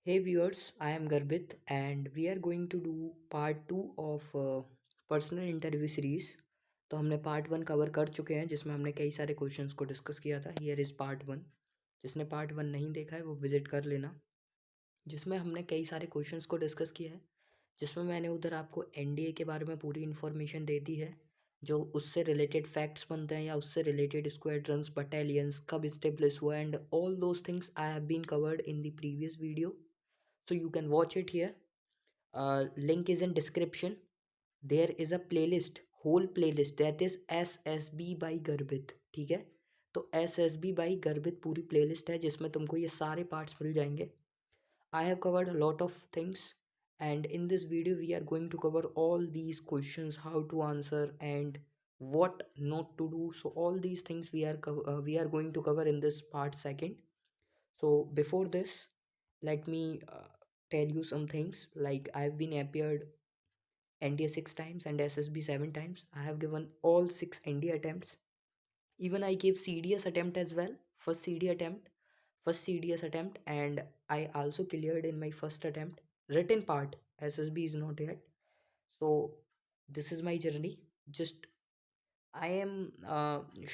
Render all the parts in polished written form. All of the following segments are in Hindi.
Hey viewers, I am Garbit and we are going to do part 2 of personal interview series. तो हमने पार्ट 1 कवर कर चुके हैं जिसमें हमने कई सारे क्वेश्चंस को डिस्कस किया था। Here is part 1। जिसने पार्ट 1 नहीं देखा है वो विजिट कर लेना, जिसमें हमने कई सारे क्वेश्चंस को डिस्कस किया है। जिसमें मैंने उधर आपको एनडीए के बारे में पूरी इन्फॉर्मेशन दे दी है, जो उससे रिलेटेड फैक्ट्स बनते हैं या उससे रिलेटेड स्क्वाड्रंस बटालियंस कब इस्टेब्लिश हुआ and all those things I have been covered in the previous video, so you can watch it here. Link is in description. There is a playlist, whole playlist that is SSB by Garbit, ठीक है। तो SSB by Garbit पूरी प्लेलिस्ट है जिसमें तुमको ये सारे पार्ट्स मिल जाएंगे। I have covered a lot of things and in this video we are going to cover all these questions, how to answer and what not to do. So all these things we are going to cover in this part second. So before this, let me tell you some things. Like I've been appeared NDA 6 times and SSB 7 times. I have given all 6 NDA attempts. Even I gave CDS attempt as well. First CDS attempt, and I also cleared in my first attempt. Written part SSB is not yet. So this is my journey. Just I am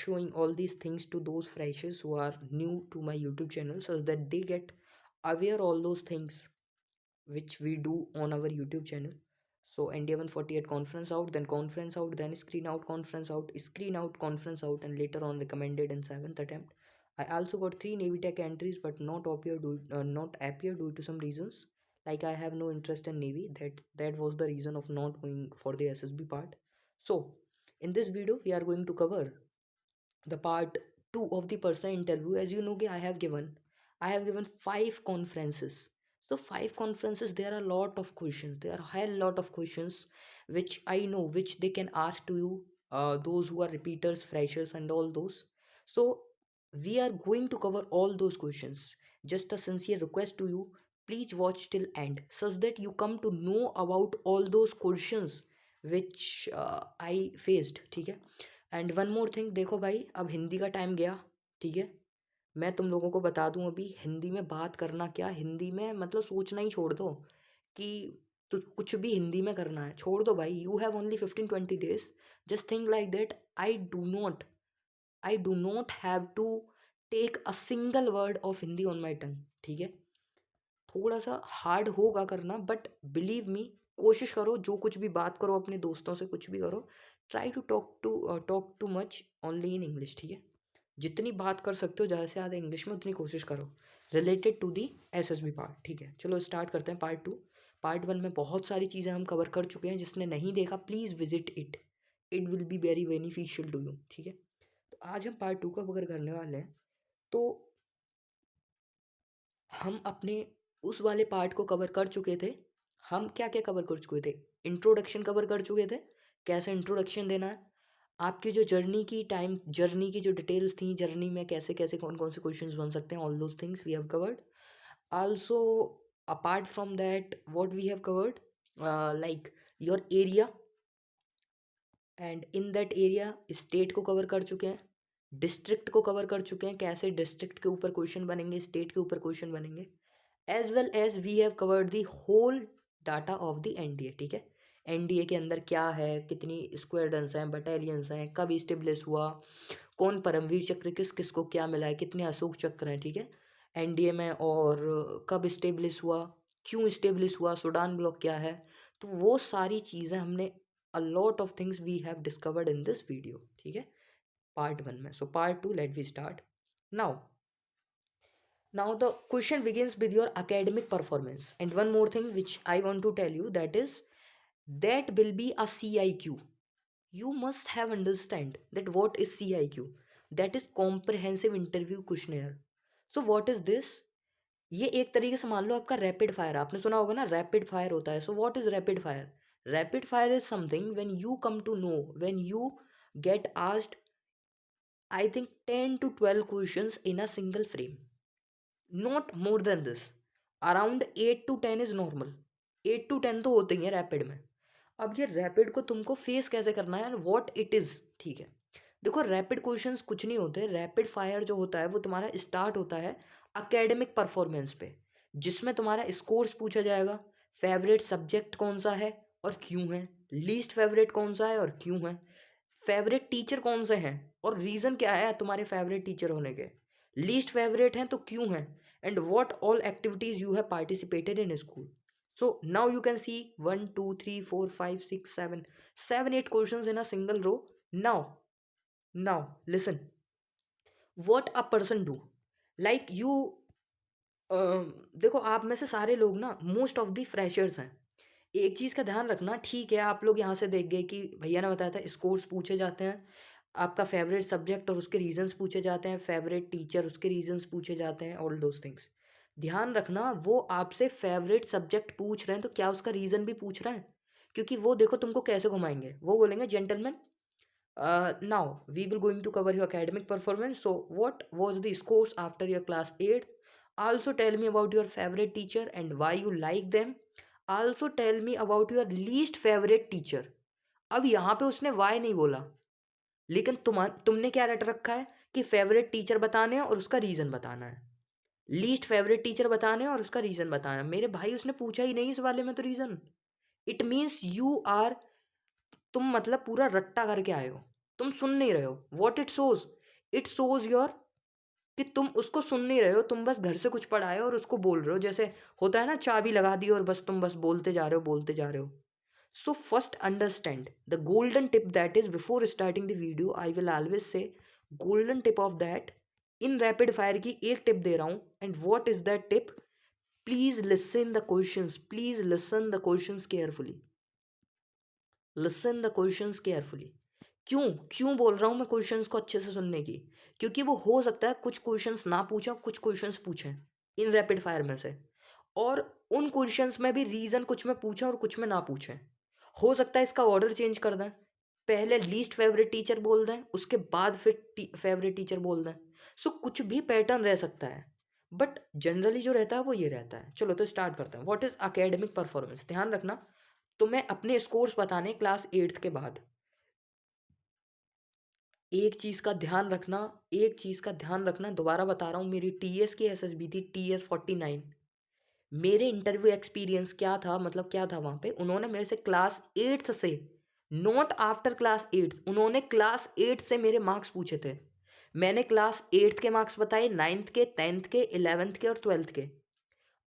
showing all these things to those freshers who are new to my YouTube channel so that they get aware all those things which we do on our YouTube channel. So NDA 148 conference out, then conference out, then screen out, conference out, screen out, conference out, and later on recommended in 7th attempt. I also got 3 Navy Tech entries, but not appear due to some reasons. Like I have no interest in Navy. That was the reason of not going for the SSB part. So in this video, we are going to cover the part 2 of the personal interview. As you know, I have given 5 conferences. So 5 conferences, there are a lot of questions, there are a hell lot of questions which I know which they can ask to you, those who are repeaters, freshers and all those. So we are going to cover all those questions. Just a sincere request to you, please watch till end such that you come to know about all those questions which I faced, ठीक है। एंड वन मोर थिंग, देखो भाई अब हिंदी का टाइम गया, ठीक है। मैं तुम लोगों को बता दूं अभी हिंदी में बात करना क्या, हिंदी में मतलब सोचना ही छोड़ दो कि तो कुछ भी हिंदी में करना है, छोड़ दो भाई। You have only 15-20 days। Just think like that, I do not have to take a single word of Hindi on my tongue, ठीक है। थोड़ा सा हार्ड होगा करना, बट बिलीव मी, कोशिश करो, जो कुछ भी बात करो अपने दोस्तों से, कुछ भी करो, try to talk too much only in English, ठीक है। जितनी बात कर सकते हो ज़्यादा से ज़्यादा इंग्लिश में उतनी कोशिश करो related to the SSB part, ठीक है। चलो स्टार्ट करते हैं पार्ट 2। पार्ट 1 में बहुत सारी चीज़ें हम कवर कर चुके हैं, जिसने नहीं देखा please visit it, it will be very beneficial to you, ठीक है। तो आज हम पार्ट 2 का कवर करने वाले हैं। तो हम अपने उस वाले पार्ट को कवर कर चुके थे। हम क्या क्या कवर कर चुके थे? इंट्रोडक्शन कवर कर चुके थे, कैसे इंट्रोडक्शन देना है, आपकी जो जर्नी की जो डिटेल्स थी, जर्नी में कैसे कैसे कौन कौन से क्वेश्चंस बन सकते हैं, all those things we have covered. Also apart from that what we have covered, like your area, and in that area state को कवर कर चुके हैं, डिस्ट्रिक्ट को कवर कर चुके हैं, कैसे डिस्ट्रिक्ट के ऊपर क्वेश्चन बनेंगे, स्टेट के ऊपर क्वेश्चन बनेंगे, as well as we have covered the whole data of the NDA, ठीक है। एनडीए के अंदर क्या है, कितनी स्क्वाड्रंस हैं, बटालियंस हैं, कब इस्टेब्लिश हुआ, कौन परमवीर चक्र किस किस को क्या मिला है, कितने अशोक चक्र हैं, ठीक है, एनडीए में, और कब इस्टेब्लिश हुआ, क्यों इस्टेब्लिश हुआ, सूडान ब्लॉक क्या है। तो वो सारी चीज़ें हमने, a lot of things we have discovered in this video, ठीक है, पार्ट 1 में। So part 2 let we start now. Now the question begins with your academic performance. And one more thing which I want to tell you, that is that will be a CIQ. You must have understand that what is CIQ. That is comprehensive interview questionnaire. So what is this? ये एक तरीके से मान लो आपका रैपिड फायर, आपने सुना होगा ना रैपिड फायर होता है। So what is rapid fire? Rapid fire is something when you come to know, when you get asked I think 10 to 12 questions in a single frame, not more than this. Around 8 to 10 is normal, 8 to 10 तो होते ही हैं रैपिड में। अब ये रैपिड को तुमको फेस कैसे करना है, व्हाट इट इज़, ठीक है। देखो रैपिड क्वेश्चंस कुछ नहीं होते, रैपिड फायर जो होता है वो तुम्हारा स्टार्ट होता है अकेडमिक परफॉर्मेंस पे, जिसमें तुम्हारा स्कोर्स पूछा जाएगा, फेवरेट सब्जेक्ट कौन सा है और क्यों है, लीस्ट फेवरेट कौन सा है और क्यों है, फेवरेट टीचर कौन से हैं और रीज़न क्या है तुम्हारे फेवरेट टीचर होने के, लीस्ट फेवरेट हैं तो क्यों हैं, and what all activities you have participated in school. So now you can see 1 2 3 4 5 6 7 7 8 questions in a single row. Now listen, what a person do, like you, देखो आप में से सारे लोग ना मोस्ट ऑफ द फ्रेशर्स हैं. एक चीज़ का ध्यान रखना, ठीक है आप लोग यहाँ से देख गए कि भैया ने बताया था स्कोर्स पूछे जाते हैं, आपका फेवरेट सब्जेक्ट और उसके रीजंस पूछे जाते हैं, फेवरेट टीचर उसके रीजंस पूछे जाते हैं, ऑल दोज थिंग्स. ध्यान रखना वो आपसे फेवरेट सब्जेक्ट पूछ रहे हैं तो क्या उसका रीज़न भी पूछ रहे हैं, क्योंकि वो देखो तुमको कैसे घुमाएंगे, वो बोलेंगे gentleman, now we will going to cover your academic performance. So what was the scores after your class 8? Also tell me about your favorite teacher and why you like them. Also tell me about your least favorite teacher. अब यहाँ पे उसने why नहीं बोला, लेकिन तुमने क्या रट रखा है कि फेवरेट टीचर बताने हैं और उसका रीज़न बताना है, लीस्ट फेवरेट टीचर बताने हैं और उसका रीज़न बताना है. मेरे भाई उसने पूछा ही नहीं इस वाले में तो reason. It means you are, तुम मतलब पूरा रट्टा करके आए हो, तुम सुन नहीं रहे हो. वॉट इट शोज योर कि तुम उसको सुन नहीं रहे हो, तुम बस घर से कुछ पढ़ाए और उसको बोल रहे हो, जैसे होता है ना चाबी लगा दी और बस तुम बस बोलते जा रहे हो बोलते जा रहे हो. So first understand the golden tip that is before starting the video I will always say golden tip of that. In rapid fire की एक टिप दे रहा हूँ, and what is that tip, please listen the questions, please listen the questions carefully, listen the questions carefully. क्यों क्यों बोल रहा हूँ मैं क्वेश्चंस को अच्छे से सुनने की, क्योंकि वो हो सकता है कुछ क्वेश्चंस ना पूछें कुछ क्वेश्चंस पूछें इन रैपिड फायर में से, और उन क्वेश्चंस में भी रीज़न कुछ में पूछें और कुछ में ना पूछें. हो सकता है इसका ऑर्डर चेंज कर दें, पहले लीस्ट फेवरेट टीचर बोल दें उसके बाद फिर फेवरेट टीचर बोल दें. सो कुछ भी पैटर्न रह सकता है, बट जनरली जो रहता है वो ये रहता है. चलो तो स्टार्ट करते हैं. What is academic performance. ध्यान रखना, तुम्हें अपने स्कोर्स बताने क्लास 8th के बाद. एक चीज़ का ध्यान रखना, एक चीज़ का ध्यान रखना, दोबारा बता रहा हूँ, मेरी टीएस की एसएसबी थी TS49. मेरे इंटरव्यू एक्सपीरियंस क्या था, मतलब क्या था वहाँ पे, उन्होंने मेरे से क्लास 8th से, नॉट आफ्टर क्लास 8th, उन्होंने क्लास 8 से मेरे मार्क्स पूछे थे. मैंने क्लास 8th के मार्क्स बताए, 9th के, 10th के, 11th के और 12th के.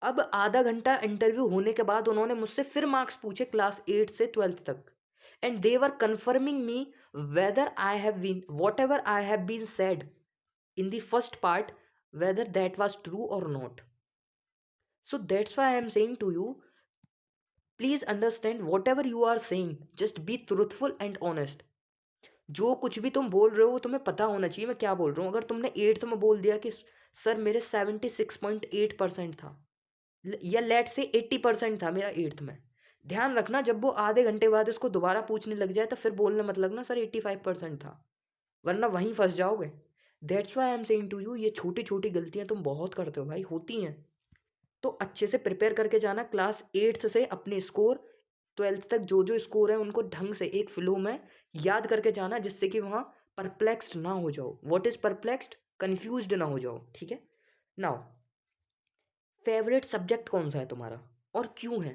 अब आधा घंटा इंटरव्यू होने के बाद उन्होंने मुझसे फिर मार्क्स पूछे क्लास 8 से 12th तक, and they were confirming me whether I have been whatever I have been said in the first part, whether that was true और नॉट. So that's why I am saying to you, please understand whatever you are saying, just be truthful and honest. जो कुछ भी तुम बोल रहे हो वो तुम्हें पता होना चाहिए मैं क्या बोल रहा हूँ. अगर तुमने 8th में बोल दिया कि सर मेरे 76.8% था, या लेट से 80% था मेरा 8th में, ध्यान रखना जब वो आधे घंटे बाद इसको दोबारा पूछने लग जाए तो फिर बोलने मत लगना सर 85% था, वरना वहीं फंस जाओगे. That's why I am saying to you, ये छोटी छोटी गलतियां तुम बहुत करते हो भाई, होती हैं. तो अच्छे से प्रिपेयर करके जाना, क्लास 8th से अपने स्कोर 12th तक जो जो स्कोर है उनको ढंग से एक फ्लो में याद करके जाना, जिससे कि वहाँ परप्लेक्स्ड ना हो जाओ. व्हाट इज परप्लेक्स्ड, कंफ्यूज्ड ना हो जाओ. ठीक है. नाउ फेवरेट सब्जेक्ट कौन सा है तुम्हारा और क्यों है.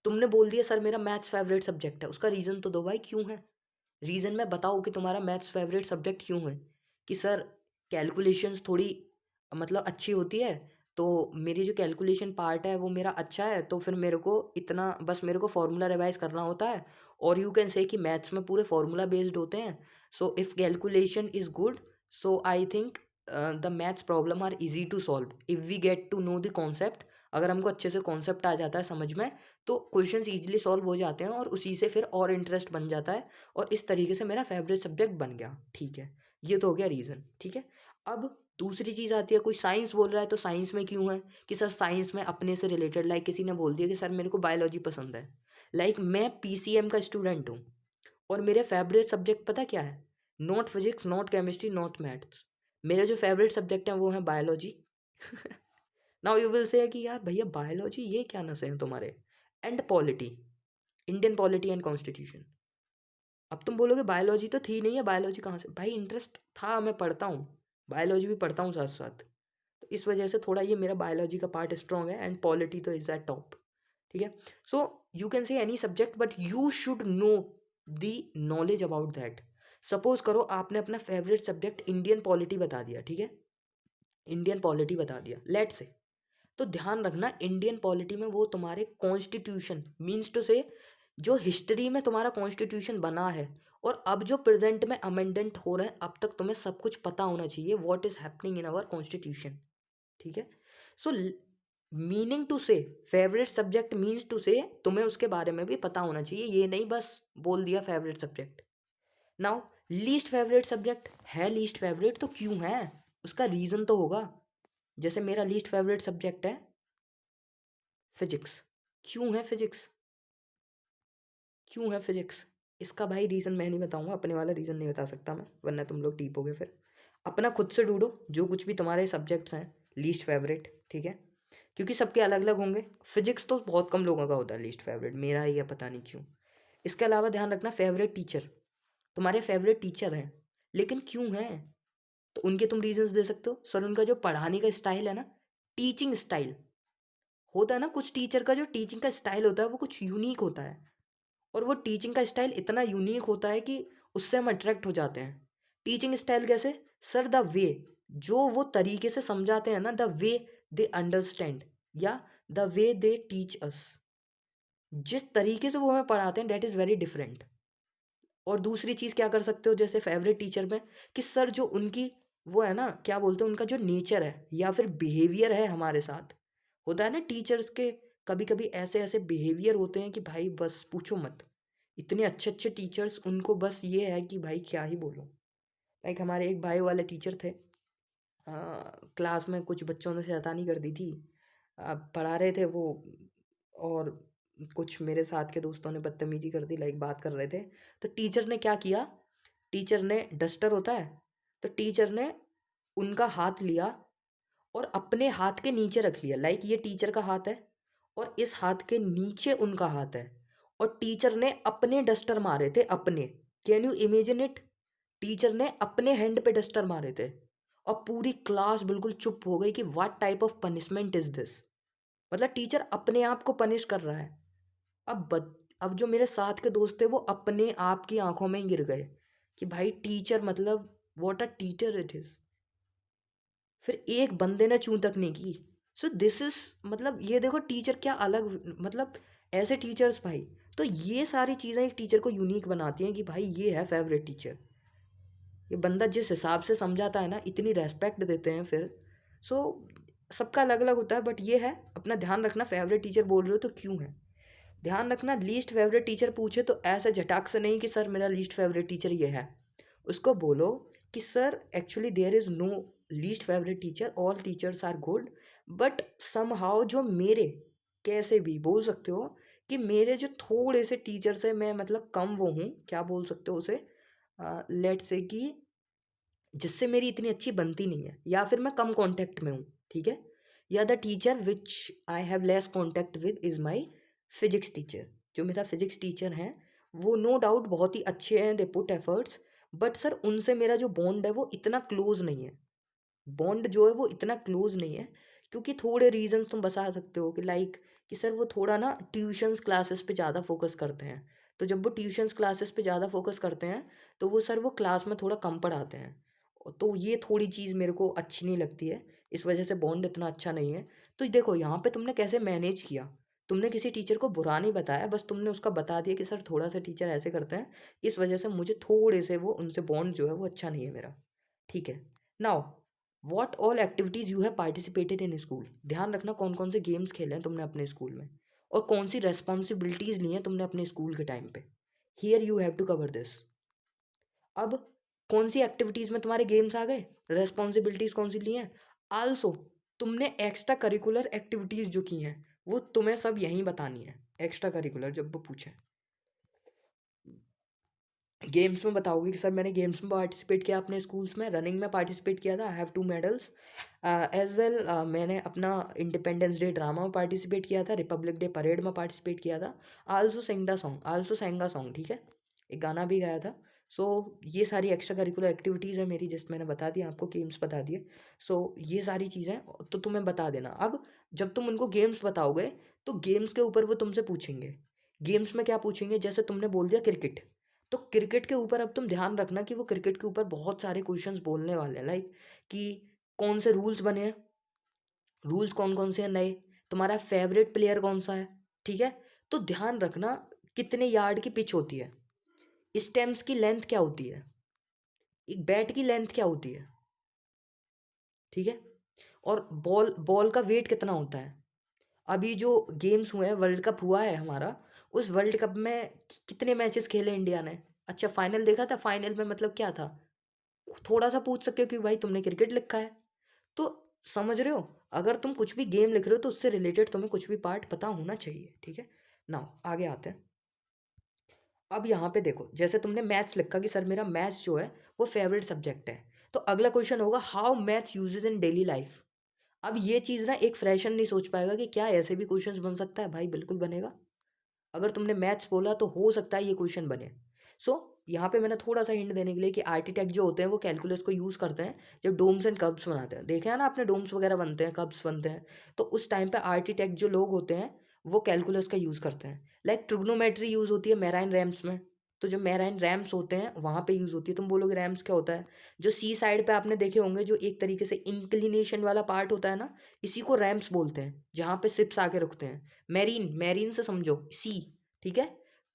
तुमने बोल दिया सर मेरा मैथ्स फेवरेट सब्जेक्ट है, उसका रीज़न तो दो भाई क्यों है. रीज़न में बताओ कि तुम्हारा मैथ्स फेवरेट सब्जेक्ट क्यों है. कि सर कैलकुलेशंस थोड़ी मतलब अच्छी होती है, तो मेरी जो कैलकुलेशन पार्ट है वो मेरा अच्छा है, तो फिर मेरे को इतना बस मेरे को फार्मूला रिवाइज करना होता है. और यू कैन से कि मैथ्स में पूरे फार्मूला बेस्ड होते हैं. So if calculation is good, so I think the maths problem are easy to solve if we get to know the concept. अगर हमको अच्छे से कॉन्सेप्ट आ जाता है समझ में, तो क्वेश्चंस इजीली सॉल्व हो जाते हैं और उसी से फिर और इंटरेस्ट बन जाता है, और इस तरीके से मेरा फेवरेट सब्जेक्ट बन गया. ठीक है, ये तो हो गया रीज़न. ठीक है. अब दूसरी चीज़ आती है, कोई साइंस बोल रहा है तो साइंस में क्यों है, कि सर साइंस में अपने से रिलेटेड, लाइक किसी ने बोल दिया कि सर मेरे को बायोलॉजी पसंद है, लाइक मैं PCM का स्टूडेंट हूँ और मेरे फेवरेट सब्जेक्ट पता क्या है, not physics not chemistry not maths, मेरे जो फेवरेट सब्जेक्ट हैं वो हैं biology. Now you will say कि यार भैया बायोलॉजी ये क्या नशे हैं तुम्हारे, and polity, Indian polity and constitution. अब तुम बोलोगे बायोलॉजी तो थी नहीं है, बायोलॉजी कहाँ से, भाई इंटरेस्ट था, मैं पढ़ता हूँ बायोलॉजी भी पढ़ता हूँ साथ साथ. तो इस वजह से थोड़ा ये मेरा बायोलॉजी का पार्ट स्ट्रॉन्ग है एंड पॉलिटी तो इज एट टॉप, ठीक है। सो यू कैन से any subject but you should know the knowledge about that. Suppose करो आपने अपना फेवरेट सब्जेक्ट इंडियन पॉलिटी बता दिया, ठीक है, इंडियन पॉलिटी बता दिया लेट से, तो ध्यान रखना इंडियन पॉलिटी में वो तुम्हारे कॉन्स्टिट्यूशन मीन्स टू से जो हिस्ट्री में तुम्हारा कॉन्स्टिट्यूशन बना है और अब जो प्रेजेंट में अमेंडेंट हो रहा है, अब तक तुम्हें सब कुछ पता होना चाहिए what is happening in our constitution, ठीक है। So meaning to say favourite subject means to say तुम्हें उसके बारे में भी पता होना चाहिए, ये नहीं बस बोल दिया favourite subject. Now least favourite subject है, लीस्ट फेवरेट तो क्यों है, उसका रीजन तो होगा। जैसे मेरा लीस्ट फेवरेट सब्जेक्ट है फिजिक्स, क्यों है फिजिक्स, क्यों है फिजिक्स, इसका भाई रीज़न मैं नहीं बताऊंगा, अपने वाला रीज़न नहीं बता सकता मैं, वरना तुम लोग टीपोगे फिर। अपना खुद से ढूंढो जो कुछ भी तुम्हारे सब्जेक्ट्स हैं लीस्ट फेवरेट, ठीक है, क्योंकि सबके अलग अलग होंगे। फिजिक्स तो बहुत कम लोगों का होता है लीस्ट फेवरेट, मेरा ही है पता नहीं क्यों। इसके अलावा ध्यान रखना फेवरेट टीचर, तुम्हारे फेवरेट टीचर हैं लेकिन क्यों हैं, तो उनके तुम रीजंस दे सकते हो। सर उनका जो पढ़ाने का स्टाइल है ना, टीचिंग स्टाइल होता है ना, कुछ टीचर का जो टीचिंग का स्टाइल होता है वो कुछ यूनिक होता है, और वो टीचिंग का स्टाइल इतना यूनिक होता है कि उससे हम अट्रैक्ट हो जाते हैं। टीचिंग स्टाइल कैसे, सर द वे जो वो तरीके से समझाते हैं ना, द वे दे अंडरस्टैंड या the way they teach us, जिस तरीके से वो हमें पढ़ाते हैं, डेट इज़ वेरी डिफरेंट। और दूसरी चीज़ क्या कर सकते हो जैसे फेवरेट टीचर में, कि सर जो उनकी वो है ना, क्या बोलते हैं, उनका जो नेचर है या फिर बिहेवियर है हमारे साथ, होता है ना टीचर्स के कभी कभी ऐसे ऐसे बिहेवियर होते हैं कि भाई बस पूछो मत, इतने अच्छे अच्छे टीचर्स, उनको बस ये है कि भाई क्या ही बोलो। लाइक हमारे एक बायो वाले टीचर थे, क्लास में कुछ बच्चों ने शैतानी कर दी थी, पढ़ा रहे थे वो, और कुछ मेरे साथ के दोस्तों ने बदतमीजी कर दी, लाइक बात कर रहे थे, तो टीचर ने क्या किया, टीचर ने डस्टर होता है, तो टीचर ने उनका हाथ लिया और अपने हाथ के नीचे रख लिया, लाइक ये टीचर का हाथ है और इस हाथ के नीचे उनका हाथ है, और टीचर ने अपने डस्टर मारे थे अपने, can you imagine it, teacher ने अपने हैंड पे डस्टर मारे थे, और पूरी क्लास बिल्कुल चुप हो गई कि what type of punishment is this, मतलब टीचर अपने आप को पनिश कर रहा है। अब जो मेरे साथ के दोस्त थे वो अपने आप की आंखों में ही गिर गए कि भाई टीचर मतलब what a teacher it is, फिर एक बंदे ने चूं तक नहीं की। सो दिस इज मतलब ये देखो टीचर क्या अलग, मतलब ऐसे टीचर्स भाई, तो ये सारी चीज़ें एक टीचर को यूनिक बनाती हैं कि भाई ये है फेवरेट टीचर, ये बंदा जिस हिसाब से समझाता है ना, इतनी रेस्पेक्ट देते हैं फिर। सो सबका अलग अलग होता है, बट ये है अपना ध्यान रखना, फेवरेट टीचर बोल रहे हो तो क्यों है, ध्यान रखना। लीस्ट फेवरेट टीचर पूछे तो ऐसा झटाक से नहीं कि सर मेरा लीस्ट फेवरेट टीचर ये है, उसको बोलो कि sir actually there is no least favourite teacher, all teachers are good, but somehow जो मेरे, कैसे भी बोल सकते हो कि मेरे जो थोड़े से टीचर्स हैं, मैं मतलब कम वो हूँ, क्या बोल सकते हो उसे, लेट से कि जिससे मेरी इतनी अच्छी बनती नहीं है, या फिर मैं कम कांटेक्ट में हूँ, ठीक है, या the teacher which I have less contact with is my physics teacher, जो मेरा फिजिक्स टीचर हैं वो नो डाउट बहुत ही अच्छे हैं, they put efforts, but sir उनसे मेरा जो बॉन्ड है वो इतना क्लोज नहीं है, बॉन्ड जो है वो इतना क्लोज नहीं है, क्योंकि थोड़े रीजंस तुम बता सकते हो कि लाइक कि सर वो थोड़ा ना ट्यूशन्स क्लासेस पे ज़्यादा फोकस करते हैं, तो जब वो ट्यूशन्स क्लासेस पे ज़्यादा फोकस करते हैं तो वो सर वो क्लास में थोड़ा कम पढ़ाते हैं, तो ये थोड़ी चीज़ मेरे को अच्छी नहीं लगती है, इस वजह से बॉन्ड इतना अच्छा नहीं है। तो देखो यहाँ पे तुमने कैसे मैनेज किया, तुमने किसी टीचर को बुरा नहीं बताया, बस तुमने उसका बता दिया कि सर थोड़ा सा टीचर ऐसे करते हैं, इस वजह से मुझे थोड़े से वो उनसे बॉन्ड जो है वो अच्छा नहीं है मेरा, ठीक है। Now what all activities you have participated in school, ध्यान रखना कौन कौन से गेम्स खेले हैं तुमने अपने स्कूल में, और कौन सी रेस्पॉन्सिबिलिटीज़ ली हैं तुमने अपने स्कूल के टाइम पे, here you have to cover this. अब कौन सी एक्टिविटीज़ में तुम्हारे गेम्स आ गए, रेस्पॉन्सिबिलिटीज़ कौन सी ली हैं, आल्सो तुमने एक्स्ट्रा करिकुलर एक्टिविटीज़ जो की हैं वो तुम्हें सब यहीं बतानी है, एक्स्ट्रा करिकुलर जब वो पूछे। गेम्स में बताओगे कि सर मैंने गेम्स में पार्टिसिपेट किया अपने स्कूल्स में, रनिंग में पार्टिसिपेट किया था, I have 2 medals as well, मैंने अपना इंडिपेंडेंस डे ड्रामा में पार्टिसिपेट किया था, रिपब्लिक डे परेड में पार्टिसिपेट किया था, also sing the song, also sang a song, ठीक है, एक गाना भी गाया था, सो ये सारी एक्स्ट्रा करिकुलर एक्टिविटीज़ है मेरी, जस्ट मैंने बता दिया आपको, गेम्स बता दिए। सो ये सारी चीज़ें तो तुम्हें बता देना। अब जब तुम उनको गेम्स बताओगे तो गेम्स के ऊपर वो तुमसे पूछेंगे। गेम्स में क्या पूछेंगे, जैसे तुमने बोल दिया क्रिकेट, तो क्रिकेट के ऊपर अब तुम ध्यान रखना कि वो क्रिकेट के ऊपर बहुत सारे क्वेश्चंस बोलने वाले हैं, लाइक कि कौन से रूल्स बने हैं, रूल्स कौन कौन से हैं नए, तुम्हारा फेवरेट प्लेयर कौन सा है, ठीक है। तो ध्यान रखना कितने यार्ड की पिच होती है, स्टेम्स की लेंथ क्या होती है, एक बैट की लेंथ क्या होती है, ठीक है, और बॉल बॉल का वेट कितना होता है। अभी जो गेम्स हुए हैं, वर्ल्ड कप हुआ है हमारा, उस वर्ल्ड कप में कितने मैचेस खेले इंडिया ने। अच्छा, फाइनल देखा था, फाइनल में मतलब क्या था, थोड़ा सा पूछ सकते हो कि भाई तुमने क्रिकेट लिखा है, तो समझ रहे हो। अगर तुम कुछ भी गेम लिख रहे हो तो उससे रिलेटेड तुम्हें कुछ भी पार्ट पता होना चाहिए, ठीक है। नाउ आगे आते हैं। अब यहाँ पे देखो, जैसे तुमने मैथ्स लिखा कि सर मेरा मैथ्स जो है वो फेवरेट सब्जेक्ट है, तो अगला क्वेश्चन होगा how maths uses in daily life. अब ये चीज़ ना एक फ्रेशर नहीं सोच पाएगा कि क्या ऐसे भी क्वेश्चंस बन सकता है, भाई बिल्कुल बनेगा। अगर तुमने मैथ्स बोला तो हो सकता है ये क्वेश्चन बने। सो यहाँ पे मैंने थोड़ा सा हिंट देने के लिए कि आर्किटेक्ट जो होते हैं वो कैलकुलस को यूज़ करते हैं जब डोम्स एंड कब्स बनाते हैं। देखा है ना आपने, डोम्स वगैरह बनते हैं, कब्स बनते हैं, तो उस टाइम पे आर्किटेक्ट जो लोग होते हैं वो कैलकुलस का यूज़ करते हैं। लाइक ट्रिग्नोमेट्री यूज़ होती है मैराइन रैम्स में, तो जो मैराइन रैम्स होते हैं वहाँ पे यूज़ होती है। तुम बोलोगे रैम्स क्या होता है, जो सी साइड पे आपने देखे होंगे जो एक तरीके से इंक्लिनेशन वाला पार्ट होता है ना, इसी को रैम्स बोलते हैं, जहाँ पे शिप्स आके रुकते हैं। मैरीन, मैरीन से समझो सी, ठीक है।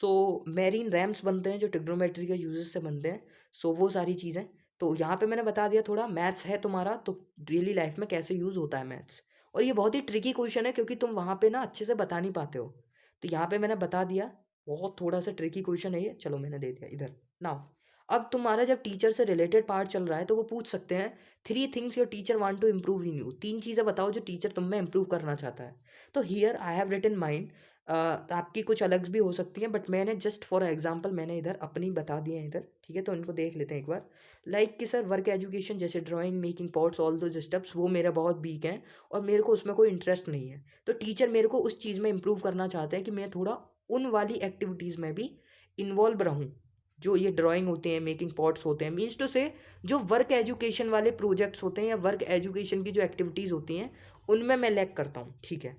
तो मैरीन रैम्स बनते हैं जो ट्रिग्नोमेट्री के यूजेस से बनते हैं। सो वो सारी चीज़ें तो यहाँ पे मैंने बता दिया। थोड़ा मैथ्स है तुम्हारा तो डेली लाइफ में कैसे यूज़ होता है मैथ्स, और ये बहुत ही ट्रिकी क्वेश्चन है क्योंकि तुम वहाँ पे ना अच्छे से बता नहीं पाते हो, तो यहाँ पे मैंने बता दिया। बहुत थोड़ा सा ट्रिकी क्वेश्चन है ये, चलो मैंने दे दिया इधर। नाउ अब तुम्हारा जब टीचर से रिलेटेड पार्ट चल रहा है तो वो पूछ सकते हैं 3 things your teacher want to improve in you. 3 चीज़ें बताओ जो टीचर तुम में इम्प्रूव करना चाहता है। तो here I have written mind, आपकी कुछ अलग भी हो सकती हैं, बट मैंने जस्ट फॉर एग्जांपल मैंने इधर अपनी बता दिए हैं इधर, ठीक है। तो इनको देख लेते हैं एक बार। लाइक कि सर वर्क एजुकेशन जैसे ड्राइंग, मेकिंग पॉट्स, ऑल दो स्टेप्स वो मेरा बहुत वीक हैं और मेरे को उसमें कोई इंटरेस्ट नहीं है। तो टीचर मेरे को उस चीज़ में इम्प्रूव करना चाहते हैं कि मैं थोड़ा उन वाली एक्टिविटीज़ में भी इन्वॉल्व रहूँ जो ये ड्राइंग होते हैं, मेकिंग पॉट्स होते हैं, मीन्स टू से जो वर्क एजुकेशन वाले प्रोजेक्ट्स होते हैं या वर्क एजुकेशन की जो एक्टिविटीज़ होती हैं उनमें मैं लैक करता हूँ, ठीक है।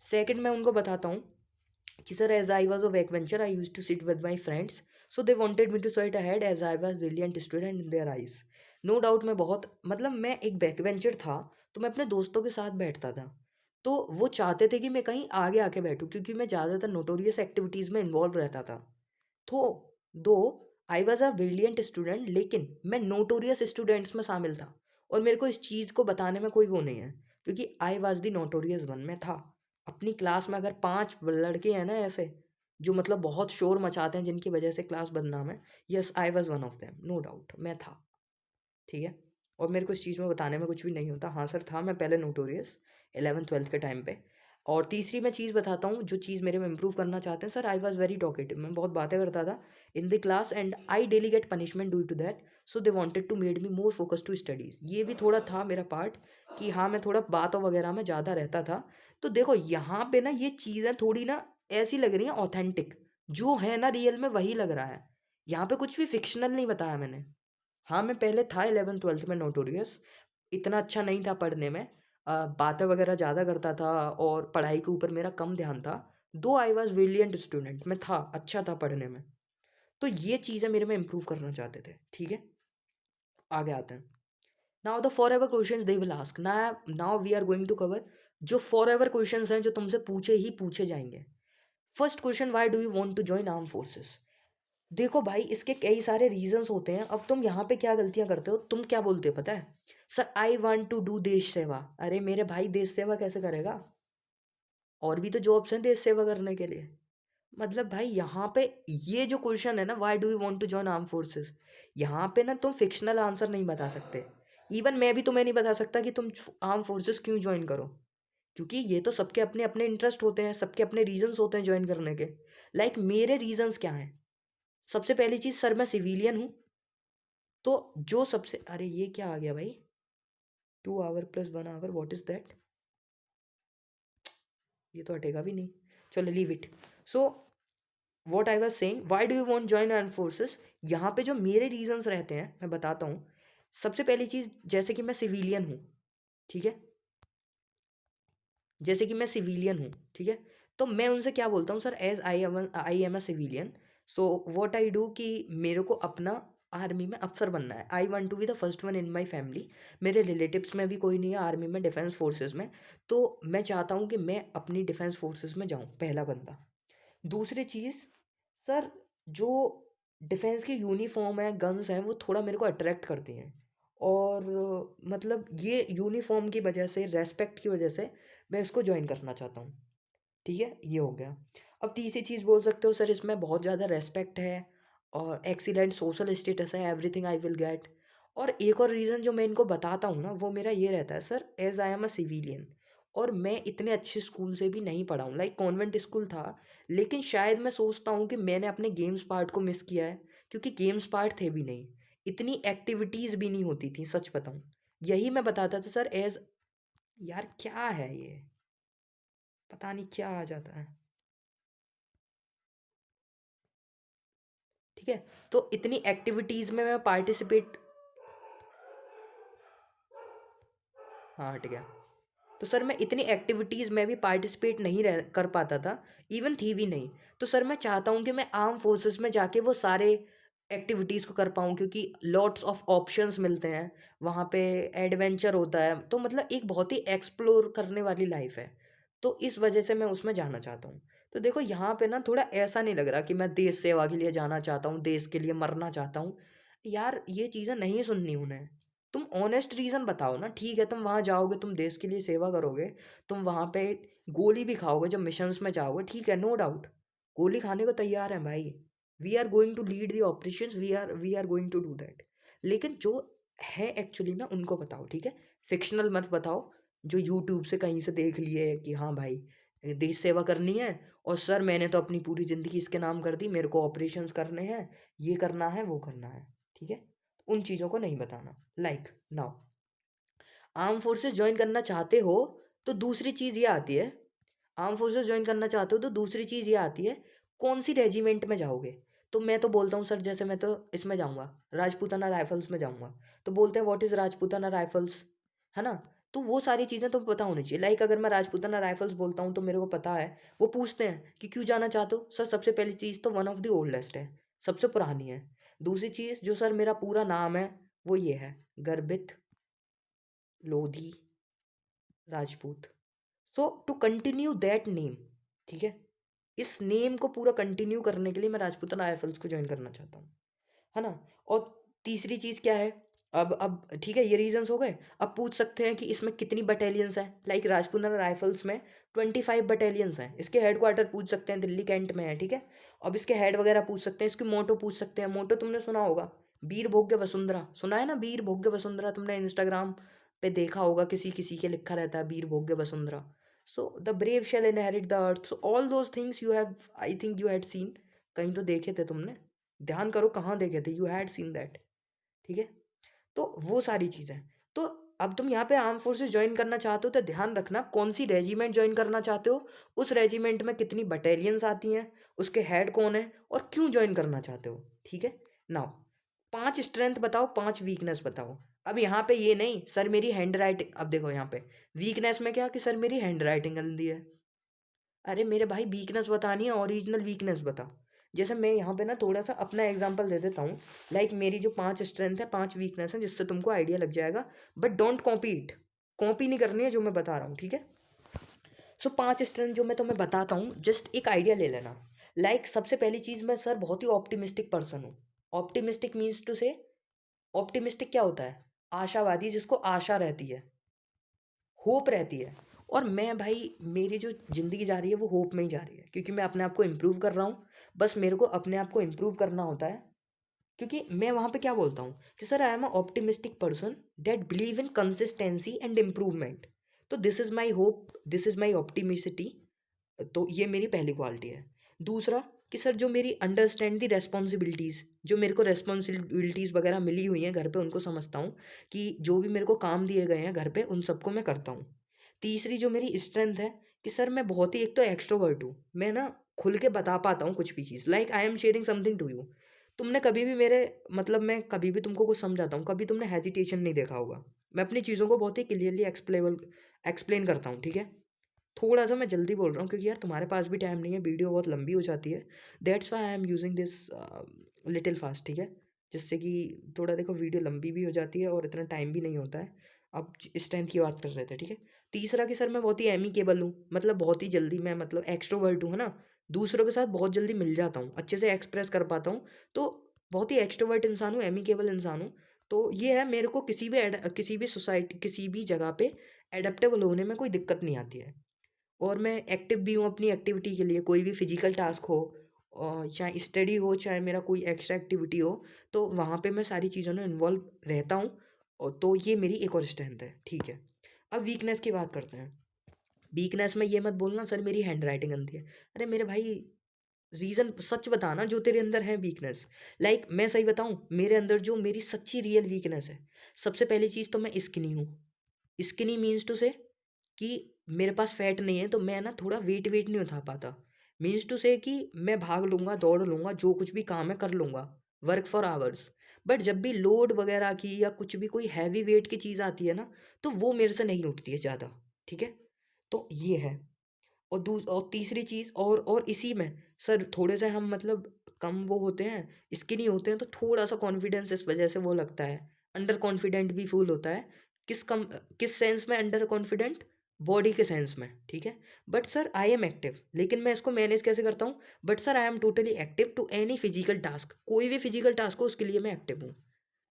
सेकंड मैं उनको बताता हूँ कि sir as I was a backbencher I used to sit with my friends, so they wanted me to sit ahead as I was brilliant student in their eyes. No doubt मैं बहुत मतलब मैं एक बैकवेंचर था, तो मैं अपने दोस्तों के साथ बैठता था, तो वो चाहते थे कि मैं कहीं आगे आके बैठूं क्योंकि मैं ज़्यादातर नोटोरियस एक्टिविटीज़ में इन्वॉल्व रहता था। तो दो आई वॉज अ ब्रिलियंट स्टूडेंट, लेकिन मैं नोटोरियस स्टूडेंट्स में शामिल था, और मेरे को इस चीज़ को बताने में कोई वो नहीं है क्योंकि I was the notorious one में था। अपनी क्लास में अगर 5 लड़के हैं ना ऐसे जो मतलब बहुत शोर मचाते हैं जिनकी वजह से क्लास बदनाम है, yes I was one of them, no doubt मैं था, ठीक है। और मेरे को इस चीज़ में बताने में कुछ भी नहीं होता, हाँ सर था मैं पहले नोटोरियस 11th 12th के टाइम पे। और तीसरी मैं चीज़ बताता हूँ जो चीज़ मेरे में इम्प्रूव करना चाहते हैं, sir I was very talkative, मैं बहुत बातें करता था in the class and I daily get punishment due to that, so they wanted to made me more focus to studies. ये भी थोड़ा था मेरा पार्ट कि हाँ मैं थोड़ा बातों वगैरह में ज़्यादा रहता था। तो देखो यहाँ पे ना ये चीज़ें थोड़ी ना ऐसी लग रही हैं ऑथेंटिक, जो है ना रियल में वही लग रहा है, यहाँ पे कुछ भी फिक्शनल नहीं बताया मैंने। हाँ, मैं पहले था 11th 12th में नोटोरियस, इतना अच्छा नहीं था पढ़ने में, बातें वगैरह ज़्यादा करता था और पढ़ाई के ऊपर मेरा कम ध्यान था। दो आई वॉज ब्रिलियंट स्टूडेंट, मैं था अच्छा था पढ़ने में। तो ये चीज़ें मेरे में इम्प्रूव करना चाहते थे, ठीक है। आगे आते हैं। Now the forever question they will ask ना, now we are going to cover जो फॉर एवर क्वेश्चन हैं जो तुमसे पूछे ही पूछे जाएंगे। First question, why do you want to join arm forces. देखो भाई इसके कई सारे रीजंस होते हैं। अब तुम यहाँ पे क्या गलतियां करते हो, तुम क्या बोलते हो पता है, sir I want to do देश सेवा। अरे मेरे भाई देश सेवा कैसे करेगा, और भी तो जॉब्स हैं देश सेवा करने के लिए। मतलब भाई यहाँ पे ये जो क्वेश्चन है ना, why do you want to join arm forces, यहाँ पे ना तुम फिक्शनल आंसर नहीं बता सकते। इवन मैं भी तुम्हें नहीं बता सकता कि तुम आर्म फोर्सेस क्यों ज्वाइन करो, क्योंकि ये तो सबके अपने अपने इंटरेस्ट होते हैं, सबके अपने रीजंस होते हैं ज्वाइन करने के। लाइक मेरे रीजंस क्या हैं, सबसे पहली चीज़ सर मैं सिविलियन हूँ, तो जो सबसे अरे ये क्या आ गया भाई, 2 hour plus 1 hour what is that, ये तो हटेगा भी नहीं, चलो leave it. So what I was saying, why do you want join arm forces, यहाँ पे जो मेरे रीजंस रहते हैं मैं बताता हूँ। सबसे पहली चीज़, जैसे कि मैं सिविलियन हूँ, ठीक है, जैसे कि मैं सिविलियन हूँ, ठीक है, तो मैं उनसे क्या बोलता हूँ, sir as I am a civilian, so what I do कि मेरे को अपना आर्मी में अफसर बनना है। I want to be the first one in my family. मेरे रिलेटिव्स में भी कोई नहीं है आर्मी में, डिफेंस फोर्सेस में, तो मैं चाहता हूँ कि मैं अपनी डिफेंस फोर्सेस में जाऊँ, पहला बंदा। दूसरी चीज़, सर जो डिफेंस की यूनिफॉर्म है, गन्स हैं, वो थोड़ा मेरे को अट्रैक्ट करती हैं। और मतलब ये यूनिफॉर्म की वजह से, रेस्पेक्ट की वजह से मैं इसको ज्वाइन करना चाहता हूँ, ठीक है, ये हो गया। अब तीसरी चीज़ बोल सकते हो, सर इसमें बहुत ज़्यादा रेस्पेक्ट है और एक्सीलेंट सोशल स्टेटस है, एवरीथिंग आई विल गेट। और एक और रीज़न जो मैं इनको बताता हूँ ना, वो मेरा ये रहता है, sir as I am a civilian और मैं इतने अच्छे स्कूल से भी नहीं पढ़ा हूँ, लाइक कॉन्वेंट स्कूल था, लेकिन शायद मैं सोचता हूँ कि मैंने अपने गेम्स पार्ट को मिस किया है, क्योंकि गेम्स पार्ट थे भी नहीं, इतनी एक्टिविटीज़ भी नहीं होती थी, सच बताऊँ। यही मैं बताता था सर एज, यार क्या है ये, पता नहीं क्या आ जाता है, ठीक है, तो इतनी एक्टिविटीज़ में मैं पार्टिसिपेट, हाँ हट गया। तो सर मैं इतनी एक्टिविटीज़ में भी पार्टिसिपेट नहीं रह कर पाता था, इवन थी भी नहीं। तो सर मैं चाहता हूँ कि मैं आर्म फोर्सेस में जाके वो सारे एक्टिविटीज़ को कर पाऊँ, क्योंकि लॉट्स ऑफ ऑप्शंस मिलते हैं वहाँ पे, एडवेंचर होता है, तो मतलब एक बहुत ही एक्सप्लोर करने वाली लाइफ है। तो इस वजह से मैं उसमें जाना चाहता हूँ। तो देखो यहाँ पे ना थोड़ा ऐसा नहीं लग रहा कि मैं देश सेवा के लिए जाना चाहता हूँ, देश के लिए मरना चाहता हूँ। यार ये चीज़ें नहीं सुननी उन्हें। तुम ऑनेस्ट रीज़न बताओ ना, ठीक है, तुम वहाँ जाओगे, तुम देश के लिए सेवा करोगे, तुम वहाँ पे गोली भी खाओगे जब मिशंस में जाओगे, ठीक है, नो डाउट, गोली खाने को तैयार हैं भाई। We are going to lead the operations, we are going to do that. लेकिन जो है एक्चुअली में उनको बताओ, ठीक है, फिक्शनल मत बताओ, जो यूट्यूब से कहीं से देख लिए कि हाँ भाई देश सेवा करनी है और सर मैंने तो अपनी पूरी ज़िंदगी इसके नाम कर दी, मेरे को ऑपरेशंस करने हैं, ये करना है, वो करना है, ठीक है, उन चीज़ों को नहीं बताना। Like now, arm forces join करना चाहते हो तो दूसरी चीज़ ये आती है, आर्म फोर्सेस ज्वाइन करना चाहते हो तो दूसरी चीज़ ये आती है, कौन सी रेजिमेंट में जाओगे। तो मैं तो बोलता हूँ सर, जैसे मैं तो इसमें जाऊँगा, राजपूताना राइफल्स में जाऊँगा। तो बोलते हैं व्हाट इज़ राजपूताना राइफल्स, है ना, तो वो सारी चीज़ें तो पता होनी चाहिए। लाइक अगर मैं राजपूताना राइफल्स बोलता हूँ तो मेरे को पता है, वो पूछते हैं कि क्यों जाना चाहते हो, सर सबसे पहली चीज़ तो वन ऑफ द ओल्डेस्ट है, सबसे पुरानी है। दूसरी चीज़ जो सर मेरा पूरा नाम है वो ये है, गर्बित लोधी राजपूत। सो टू कंटिन्यू दैट नेम, ठीक है, इस नेम को पूरा कंटिन्यू करने के लिए मैं राजपूताना राइफल्स को ज्वाइन करना चाहता हूँ, है ना। और तीसरी चीज़ क्या है, अब ठीक है, ये रीजंस हो गए। अब पूछ सकते हैं कि इसमें कितनी बटालियंस हैं, लाइक राजपूताना राइफल्स में 25 बटालियंस हैं। इसके हेड क्वार्टर पूछ सकते हैं, दिल्ली कैंट में है, ठीक है। अब इसके हेड वगैरह पूछ सकते हैं, इसकी मोटो पूछ सकते हैं। मोटो तुमने सुना होगा, वीर भोग्य वसुंधरा, सुना है ना, वीर भोग्य वसुंधरा, तुमने इंस्टाग्राम पे देखा होगा, किसी किसी के लिखा रहता है वीर भोग्य वसुंधरा। So the brave shall inherit the earth, so all those things you have, I think you had seen, कहीं तो देखे थे तुमने, ध्यान करो कहाँ देखे थे, यू हैड सीन दैट, ठीक है। तो वो सारी चीज़ें, तो अब तुम यहाँ पे आर्म फोर्सेस ज्वाइन करना चाहते हो तो ध्यान रखना कौन सी रेजिमेंट ज्वाइन करना चाहते हो, उस रेजिमेंट में कितनी बटालियंस आती हैं, उसके हेड कौन है और क्यों ज्वाइन करना चाहते हो, ठीक है। नाउ 5 स्ट्रेंथ बताओ, 5 वीकनेस बताओ। अब यहाँ पे ये नहीं सर मेरी हैंड राइटिंग, अब देखो यहाँ पे वीकनेस में क्या कि सर मेरी हैंड राइटिंग गंदी है। अरे मेरे भाई वीकनेस बतानी है, ओरिजिनल वीकनेस बता। जैसे मैं यहाँ पे ना थोड़ा सा अपना एग्जांपल दे देता हूँ, लाइक मेरी जो 5 स्ट्रेंथ है, 5 वीकनेस है, जिससे तुमको आइडिया लग जाएगा, but don't copy it, copy नहीं करनी है जो मैं बता रहा हूँ, ठीक है। सो 5 स्ट्रेंथ जो मैं तुम्हें बताता हूँ, जस्ट एक आइडिया ले लेना। लाइक सबसे पहली चीज़, मैं सर बहुत ही ऑप्टिमिस्टिक पर्सन हूँ। ऑप्टिमिस्टिक मीन्स टू से, ऑप्टिमिस्टिक क्या होता है, आशावादी, जिसको आशा रहती है, होप रहती है। और मैं भाई, मेरी जो ज़िंदगी जा रही है वो होप में ही जा रही है, क्योंकि मैं अपने आप को इम्प्रूव कर रहा हूँ। बस मेरे को अपने आप को इम्प्रूव करना होता है, क्योंकि मैं वहाँ पे क्या बोलता हूँ कि sir I am a optimistic person that believe in consistency and improvement. तो this is my hope, this is my optimisity. तो ये मेरी पहली क्वालिटी है। दूसरा कि सर जो मेरी अंडरस्टैंड दी रेस्पॉन्सिबिलिटीज़, जो मेरे को रेस्पॉन्सिबिलिटीज़ वगैरह मिली हुई हैं घर पे, उनको समझता हूँ कि जो भी मेरे को काम दिए गए हैं घर पे उन सबको मैं करता हूँ। तीसरी जो मेरी स्ट्रेंथ है कि सर मैं बहुत ही, एक तो एक्सट्रोवर्ट हूँ, मैं ना खुल के बता पाता हूँ कुछ भी चीज़, like I am sharing something to you, तुमने कभी भी मेरे मतलब मैं कभी भी तुमको कुछ समझाता हूँ, कभी तुमने हेजिटेशन नहीं देखा होगा। मैं अपनी चीज़ों को बहुत ही क्लियरली एक्सप्लेन करता हूँ, ठीक है? थोड़ा-सा मैं जल्दी बोल रहा हूँ क्योंकि यार तुम्हारे पास भी टाइम नहीं है, वीडियो बहुत लंबी हो जाती है। That's why I am using this little fast, ठीक है? जिससे कि थोड़ा देखो वीडियो लंबी भी हो जाती है और इतना टाइम भी नहीं होता है। अब इस टाइम की बात कर रहे थे, ठीक है? तीसरा कि सर मैं बहुत ही एमिकेबल हूँ, मतलब बहुत ही जल्दी मैं मतलब एक्सट्रोवर्ट हूँ, है ना? दूसरों के साथ बहुत जल्दी मिल जाता हूँ, अच्छे से एक्सप्रेस कर पाता हूँ। तो बहुत ही एक्सट्रोवर्ट इंसान हूँ, एमिकेबल इंसान हूँ। तो ये है, मेरे को किसी भी सोसाइटी, किसी भी जगह पे एडेप्टेबल होने में कोई दिक्कत नहीं आती है। और मैं एक्टिव भी हूँ अपनी एक्टिविटी के लिए, कोई भी फिजिकल टास्क हो और चाहे स्टडी हो, चाहे मेरा कोई एक्स्ट्रा एक्टिविटी हो, तो वहाँ पे मैं सारी चीज़ों में इन्वॉल्व रहता हूँ। और तो ये मेरी एक और स्ट्रेंथ है, ठीक है? अब वीकनेस की बात करते हैं। वीकनेस में ये मत बोलना सर मेरी हैंड राइटिंग गंदी है। अरे मेरे भाई, रीज़न सच बताना जो तेरे अंदर है वीकनेस। लाइक मैं सही बताऊँ, मेरे अंदर जो मेरी सच्ची रियल वीकनेस है, सबसे पहली चीज़ तो मैं स्किनी हूँ। स्किनी मीन्स टू से कि मेरे पास फैट नहीं है, तो मैं ना थोड़ा वेट वेट नहीं उठा पाता। मीन्स टू से कि मैं भाग लूँगा, दौड़ लूँगा, जो कुछ भी काम है कर लूँगा, वर्क फॉर आवर्स। बट जब भी लोड वगैरह की या कुछ भी कोई हैवी वेट की चीज़ आती है ना, तो वो मेरे से नहीं उठती है ज़्यादा, ठीक है? तो ये है। और तीसरी चीज़, और इसी में सर थोड़े से हम मतलब कम वो होते हैं, स्किनी होते हैं, तो थोड़ा-सा कॉन्फिडेंस इस वजह से वो लगता है, अंडर कॉन्फिडेंट भी फ़ील होता है। किस सेंस में अंडर कॉन्फिडेंट? बॉडी के सेंस में, ठीक है? But sir I am active, लेकिन मैं इसको मैनेज कैसे करता हूँ? But sir I am totally active to any physical task, कोई भी फिजिकल टास्क हो उसके लिए मैं एक्टिव हूँ,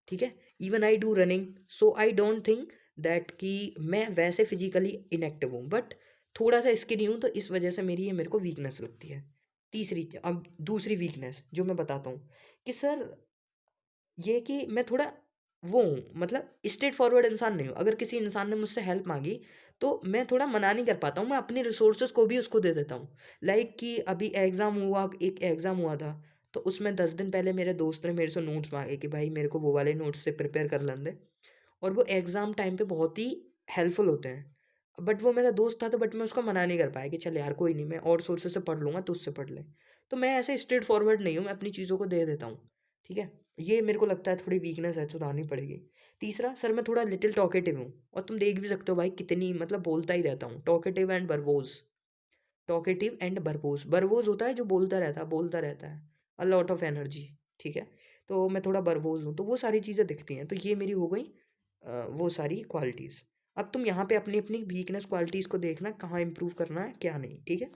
ठीक है? Even I do running, so I don't think that कि मैं वैसे फिजिकली इनएक्टिव हूँ, बट थोड़ा सा स्किनी हूँ, तो इस वजह से मेरी ये मेरे को वीकनेस लगती है। अब दूसरी वीकनेस जो मैं बताता हूँ कि सर ये कि मैं थोड़ा वो हूँ, मतलब स्ट्रेट फॉरवर्ड इंसान नहीं हूँ। अगर किसी इंसान ने मुझसे हेल्प मांगी तो मैं थोड़ा मना नहीं कर पाता हूँ, मैं अपने रिसोर्सेज को भी उसको दे देता हूँ। लाइक कि अभी एक एग्ज़ाम हुआ था, तो उसमें 10 दिन पहले मेरे दोस्त ने मेरे से नोट्स मांगे कि भाई मेरे को वो वाले नोट्स से प्रिपेयर कर लेने दे। और वो एग्ज़ाम टाइम पे बहुत ही हेल्पफुल होते हैं। बट वो मेरा दोस्त था, तो बट मैं उसको मना नहीं कर पाया कि चल यार कोई नहीं, मैं और सोर्सेज़ से पढ़ लूँगा, तू उससे पढ़ ले। तो मैं ऐसे स्ट्रेट फॉरवर्ड नहीं हूँ, मैं अपनी चीज़ों को दे देता हूँ, ठीक है? ये मेरे को लगता है थोड़ी वीकनेस है, सुधारनी पड़ेगी। तीसरा सर मैं थोड़ा लिटिल टॉकेटिव हूँ, और तुम देख भी सकते हो भाई कितनी मतलब बोलता ही रहता हूँ। Talkative and verbose. वर्बोस होता है जो बोलता रहता है, अ लॉट ऑफ एनर्जी, ठीक है? तो मैं थोड़ा वर्बोस हूँ, तो वो सारी चीज़ें दिखती हैं, तो ये मेरी हो गई वो सारी क्वालिटीज़। अब तुम यहाँ पे अपनी अपनी वीकनेस क्वालिटीज़ को देखना, कहाँ इंप्रूव करना है क्या नहीं, ठीक है?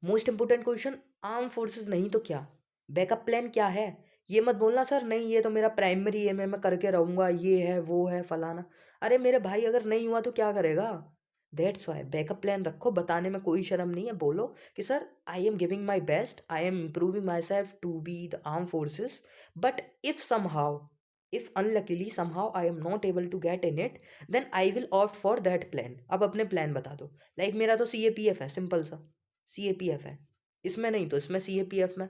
Most important question, arm forces नहीं तो क्या? बैकअप प्लान क्या है? ये मत बोलना सर नहीं ये तो मेरा प्राइमरी एम है, मैं करके रहूँगा, ये है वो है फलाना। अरे मेरे भाई अगर नहीं हुआ तो क्या करेगा? दैट्स वाई बैकअप प्लान रखो, बताने में कोई शर्म नहीं है। बोलो कि sir I am giving my best, I am improving my self to be the arm forces, but if somehow, if unluckily somehow I am not able to get in it, then I will opt for that plan। अब अपने प्लान बता दो। लाइक मेरा तो CAPF है, सिंपल सा। CAPF है, इसमें नहीं तो इसमें CAPF में।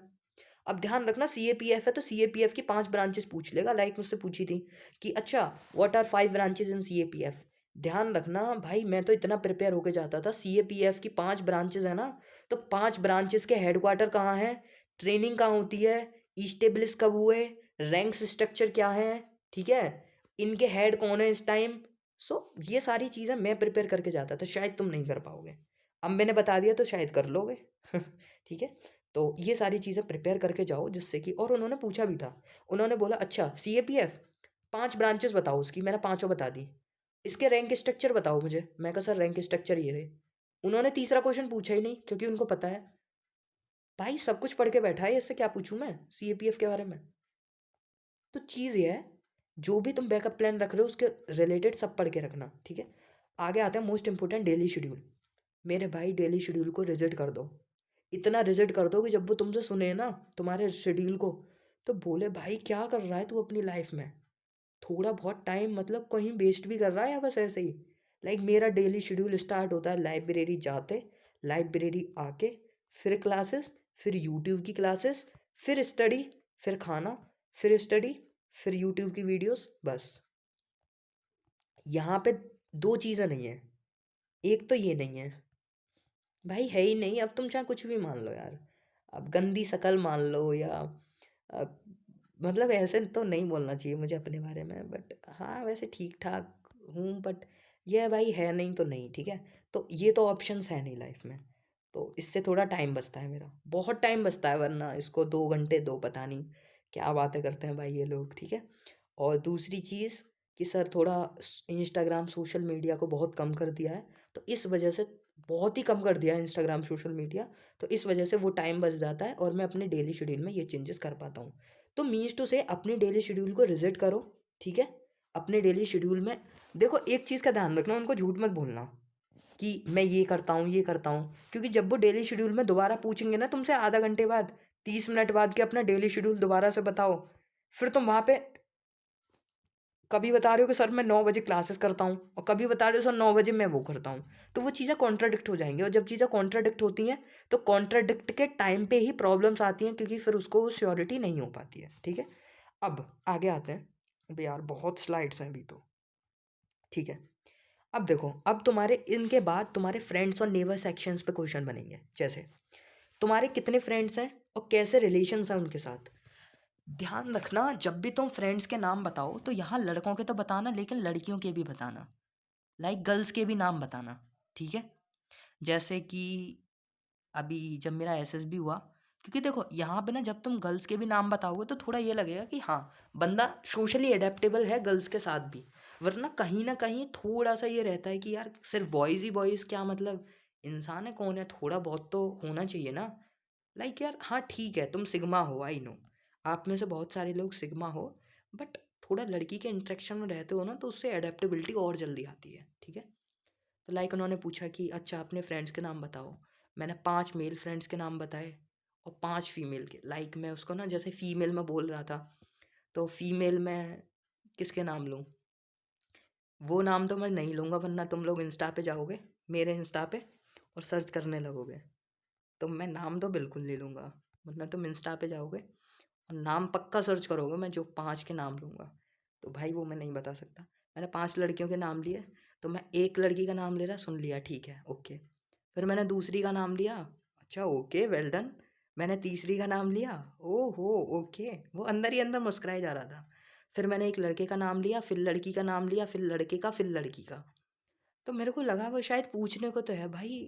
अब ध्यान रखना CAPF है तो CAPF की 5 ब्रांचेस पूछ लेगा, लाइक मुझसे पूछी थी कि अच्छा what are 5 branches in CAPF। ध्यान रखना भाई, मैं तो इतना प्रिपेयर होके जाता था। CAPF की 5 ब्रांचेस है ना, तो 5 ब्रांचेस के हेडक्वार्टर कहाँ है, ट्रेनिंग कहाँ होती है, इस्टेब्लिश कब हुए, रैंक्स स्ट्रक्चर क्या है, ठीक है, इनके हेड कौन है इस टाइम। सो ये सारी चीज़ें मैं प्रिपेयर करके जाता था, शायद तुम नहीं कर पाओगे। अब मैंने बता दिया तो शायद कर लोगे। ठीक है? तो ये सारी चीज़ें प्रिपेयर करके जाओ, जिससे कि, और उन्होंने पूछा भी था। उन्होंने बोला अच्छा CAPF 5 ब्रांचेस बताओ उसकी, मैंने पाँचों बता दी। इसके रैंक स्ट्रक्चर बताओ मुझे, मैं कहा सर रैंक स्ट्रक्चर ये रहे। उन्होंने तीसरा क्वेश्चन पूछा ही नहीं, क्योंकि उनको पता है भाई सब कुछ पढ़ के बैठा है, इससे क्या पूछूं मैं CAPF के बारे में। तो चीज़ ये है, जो भी तुम बैकअप प्लान रख रहे हो उसके रिलेटेड सब पढ़ के रखना, ठीक है? आगे आते हैं मोस्ट इंपॉर्टेंट, डेली शेड्यूल। मेरे भाई डेली शेड्यूल को रिजेक्ट कर दो, इतना रिजेक्ट कर दो कि जब वो तुमसे सुने ना तुम्हारे शेड्यूल को, तो बोले भाई क्या कर रहा है तू अपनी लाइफ में, थोड़ा बहुत टाइम मतलब कहीं वेस्ट भी कर रहा है या बस ऐसे ही। लाइक मेरा डेली शेड्यूल स्टार्ट होता है लाइब्रेरी जाते, लाइब्रेरी आके, फिर क्लासेस, फिर यूट्यूब की क्लासेस, फिर स्टडी, फिर खाना, फिर स्टडी, फिर यूट्यूब की वीडियोस, बस। यहाँ पे दो चीज़ें नहीं है, एक तो ये नहीं है भाई, है ही नहीं। अब तुम चाहे कुछ भी मान लो यार, अब गंदी शक्ल मान लो या अ, मतलब ऐसे तो नहीं बोलना चाहिए मुझे अपने बारे में, बट हाँ वैसे ठीक ठाक हूँ, बट ये भाई है नहीं तो नहीं, ठीक है। तो ये तो ऑप्शंस है नहीं लाइफ में, तो इससे थोड़ा टाइम बचता है मेरा, बहुत टाइम बचता है, वरना इसको 2 घंटे दो, पता नहीं क्या बातें करते हैं भाई ये लोग, ठीक है। और दूसरी चीज़ कि सर थोड़ा इंस्टाग्राम सोशल मीडिया को बहुत कम कर दिया है, तो इस वजह से बहुत ही कम कर दिया है इंस्टाग्राम सोशल मीडिया, तो इस वजह से वो टाइम बच जाता है और मैं अपने डेली शेड्यूल में ये चेंजेस कर पाता हूँ। तो मीन्स टू से अपने डेली शेड्यूल को रिजेक्ट करो, ठीक है। अपने डेली शेड्यूल में देखो, एक चीज़ का ध्यान रखना, उनको झूठ मत बोलना कि मैं ये करता हूँ ये करता हूँ, क्योंकि जब वो डेली शेड्यूल में दोबारा पूछेंगे ना तुमसे आधा घंटे बाद, 30 मिनट बाद कि अपना डेली शेड्यूल दोबारा से बताओ, फिर तुम वहाँ पे कभी बता रहे हो कि सर मैं 9 बजे क्लासेस करता हूँ, और कभी बता रहे हो सर 9 बजे मैं वो करता हूँ, तो वो चीज़ें कॉन्ट्राडिक्ट हो जाएंगी, और जब चीज़ें कॉन्ट्राडिक्ट होती हैं तो कॉन्ट्राडिक्ट के टाइम पे ही प्रॉब्लम्स आती हैं, क्योंकि फिर उसको श्योरिटी नहीं हो पाती है, ठीक है। अब आगे आते हैं। अबे यार बहुत स्लाइड्स हैं अभी तो, ठीक है। अब देखो, अब तुम्हारे इनके बाद तुम्हारे फ्रेंड्स और नेबर सेक्शंस पे क्वेश्चन बनेंगे, जैसे तुम्हारे कितने फ्रेंड्स हैं और कैसे रिलेशंस हैं उनके साथ। ध्यान रखना, जब भी तुम फ्रेंड्स के नाम बताओ तो यहाँ लड़कों के तो बताना, लेकिन लड़कियों के भी बताना, लाइक गर्ल्स के भी नाम बताना, ठीक है। जैसे कि अभी जब मेरा एसएसबी हुआ, क्योंकि देखो यहाँ पे ना जब तुम गर्ल्स के भी नाम बताओगे तो थोड़ा ये लगेगा कि हाँ बंदा सोशली एडेप्टेबल है गर्ल्स के साथ भी, वरना कहीं ना कहीं थोड़ा सा ये रहता है कि यार सिर्फ बॉयज़ ही बॉयज़ क्या मतलब, इंसान है कौन है, थोड़ा बहुत तो होना चाहिए ना। लाइक यार हाँ ठीक है, तुम सिग्मा हो, आई नो, आप में से बहुत सारे लोग सिग्मा हो, बट थोड़ा लड़की के इंटरेक्शन में रहते हो ना, तो उससे एडेप्टेबिलिटी और जल्दी आती है, ठीक है। तो लाइक उन्होंने पूछा कि अच्छा अपने फ्रेंड्स के नाम बताओ, मैंने 5 मेल फ्रेंड्स के नाम बताए और 5 फीमेल के, लाइक मैं उसको ना जैसे फीमेल में बोल रहा था, तो फीमेल में किसके नाम लूँ, वो नाम तो मैं नहीं लूँगा, वरना तुम लोग इंस्टा पे जाओगे, मेरे इंस्टा पे, और सर्च करने लगोगे, तो मैं नाम तो बिल्कुल नहीं लूँगा, वरना तुम इंस्टा पे जाओगे और नाम पक्का सर्च करोगे, मैं जो 5 के नाम लूँगा, तो भाई वो मैं नहीं बता सकता। मैंने 5 लड़कियों के नाम लिए, तो मैं एक लड़की का नाम ले रहा, सुन लिया ठीक है ओके, फिर मैंने दूसरी का नाम लिया, अच्छा ओके वेल डन, मैंने तीसरी का नाम लिया, ओहो ओके, वो अंदर ही अंदर मुस्कुराया जा रहा था। फिर मैंने एक लड़के का नाम लिया, फिर लड़की का नाम लिया, फिर लड़के का, फिर लड़की का, तो मेरे को लगा वो शायद पूछने को तो है भाई,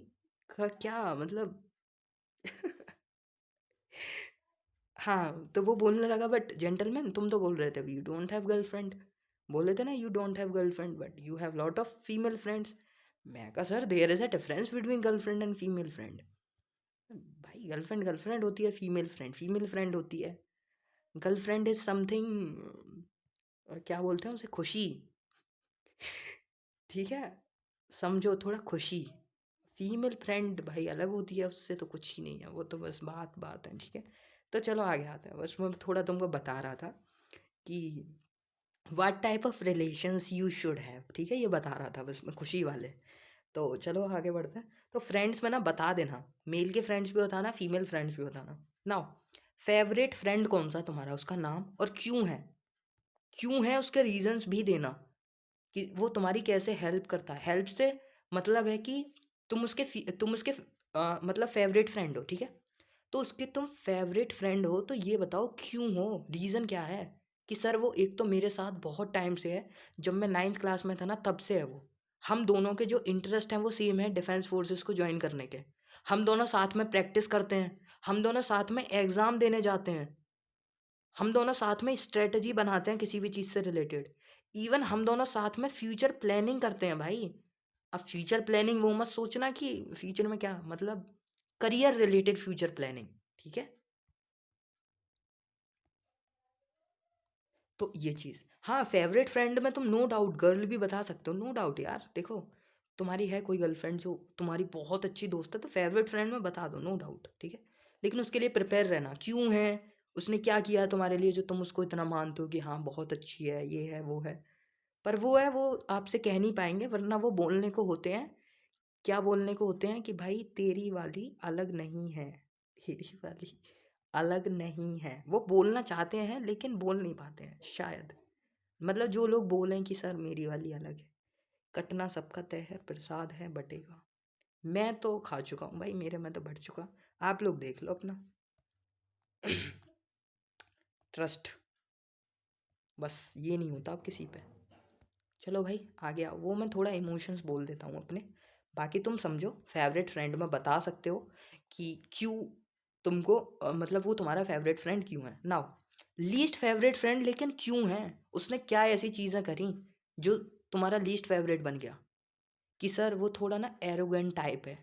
क्या मतलब। हाँ, तो वो बोलने लगा बट जेंटलमैन तुम तो बोल रहे थे यू डोंट हैव गर्लफ्रेंड, बोले थे ना you don't have girlfriend but you have lot of female friends. मैं कहा sir there is a difference between girlfriend and female friend. भाई गर्लफ्रेंड गर्लफ्रेंड होती है, फीमेल फ्रेंड होती है। गर्लफ्रेंड इज समथिंग, क्या बोलते हैं उसे, खुशी, ठीक है, समझो थोड़ा खुशी। फीमेल फ्रेंड भाई अलग होती है, उससे तो कुछ ही नहीं है, वो तो बस बात बात है, ठीक है। तो चलो आगे आते हैं, बस मैं थोड़ा तुमको बता रहा था कि what type of relations you should have, ठीक है, ये बता रहा था बस मैं खुशी वाले। तो चलो आगे बढ़ते हैं। तो फ्रेंड्स में ना बता देना, मेल के फ्रेंड्स भी बताना, फीमेल फ्रेंड्स भी बताना। नाउ फेवरेट फ्रेंड कौन सा तुम्हारा, उसका नाम और क्यों है, क्यों है उसके रीजंस भी देना, कि वो तुम्हारी कैसे हेल्प करता है। हेल्प से मतलब है कि तुम उसके मतलब फेवरेट फ्रेंड हो, ठीक है। तो उसके तुम फेवरेट फ्रेंड हो, तो ये बताओ क्यों हो, रीज़न क्या है। कि सर वो एक तो मेरे साथ बहुत टाइम से है, जब मैं 9th क्लास में था ना तब से है वो। हम दोनों के जो इंटरेस्ट हैं वो सेम है, डिफेंस फोर्सेस को ज्वाइन करने के। हम दोनों साथ में प्रैक्टिस करते हैं, हम दोनों साथ में एग्ज़ाम देने जाते हैं, हम दोनों साथ में स्ट्रेटजी बनाते हैं किसी भी चीज़ से रिलेटेड। इवन हम दोनों साथ में फ्यूचर प्लानिंग करते हैं भाई। अब फ्यूचर प्लानिंग वो मत सोचना कि फ्यूचर में क्या मतलब, करियर रिलेटेड फ्यूचर प्लानिंग, ठीक है। तो ये चीज़, हाँ फेवरेट फ्रेंड में तुम नो डाउट गर्ल भी बता सकते हो, नो डाउट यार। देखो तुम्हारी है कोई गर्लफ्रेंड जो तुम्हारी बहुत अच्छी दोस्त है, तो फेवरेट फ्रेंड में बता दो, नो डाउट, ठीक है। लेकिन उसके लिए प्रिपेयर रहना, क्यों है, उसने क्या किया है तुम्हारे लिए जो तुम उसको इतना मानते हो कि हाँ बहुत अच्छी है, ये है वो है। पर वो है, वो आपसे कह नहीं पाएंगे, वरना वो बोलने को होते हैं, क्या बोलने को होते हैं कि भाई तेरी वाली अलग नहीं है, तेरी वाली अलग नहीं है, वो बोलना चाहते हैं लेकिन बोल नहीं पाते हैं शायद। मतलब जो लोग बोलें कि सर मेरी वाली अलग है, कटना सबका तय है, प्रसाद है बटेगा। मैं तो खा चुका हूँ भाई, मेरे में तो बढ़ चुका, आप लोग देख लो अपना। ट्रस्ट, बस ये नहीं होता अब किसी पे। चलो भाई आ गया वो, मैं थोड़ा इमोशंस बोल देता हूँ अपने, बाकी तुम समझो। फेवरेट फ्रेंड में बता सकते हो कि क्यों तुमको मतलब वो तुम्हारा फेवरेट फ्रेंड क्यों है। नाउ लीस्ट फेवरेट फ्रेंड लेकिन क्यों है, उसने क्या ऐसी चीज़ें करी जो तुम्हारा लीस्ट फेवरेट बन गया। कि सर वो थोड़ा ना एरोगेंट टाइप है,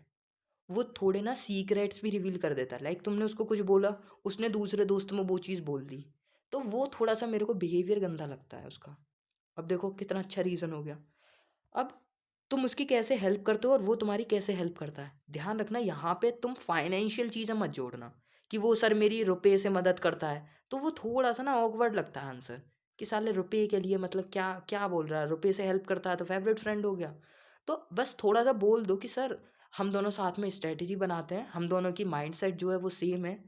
वो थोड़े ना सीक्रेट्स भी रिवील कर देता है। लाइक तुमने उसको कुछ बोला, उसने दूसरे दोस्त में वो चीज़ बोल दी, तो वो थोड़ा सा मेरे को बिहेवियर गंदा लगता है उसका। अब देखो कितना अच्छा रीज़न हो गया। अब तुम उसकी कैसे हेल्प करते हो और वो तुम्हारी कैसे हेल्प करता है, ध्यान रखना यहाँ पे तुम फाइनेंशियल चीज़ें मत जोड़ना। कि वो सर मेरी रुपए से मदद करता है, तो वो थोड़ा सा ना ऑकवर्ड लगता है आंसर। कि साले रुपए के लिए मतलब क्या क्या बोल रहा है, रुपए से हेल्प करता है तो फेवरेट फ्रेंड हो गया। तो बस थोड़ा सा बोल दो कि सर हम दोनों साथ में स्ट्रेटेजी बनाते हैं, हम दोनों की माइंडसेट जो है वो सेम है।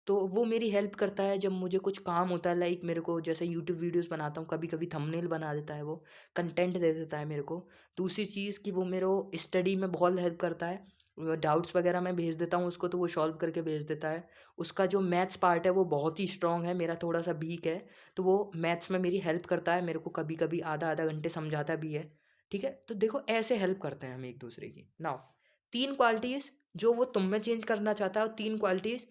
तो वो मेरी हेल्प करता है जब मुझे कुछ काम होता है, लाइक मेरे को जैसे यूट्यूब वीडियोस बनाता हूँ, कभी कभी थंबनेल बना देता है, वो कंटेंट दे देता है मेरे को। दूसरी चीज़ कि वो मेरे को स्टडी में बहुत हेल्प करता है, डाउट्स वगैरह मैं भेज देता हूँ उसको तो वो सॉल्व करके भेज देता है। उसका जो मैथ्स पार्ट है वो बहुत ही स्ट्रांग है, मेरा थोड़ा सा वीक है, तो वो मैथ्स में मेरी हेल्प करता है, मेरे को कभी कभी आधा आधा घंटे समझाता भी है। ठीक है, तो देखो ऐसे हेल्प करते हैं हम एक दूसरे की। नाउ तीन क्वालिटीज़ जो वो तुम में चेंज करना चाहता है और तीन क्वालिटीज़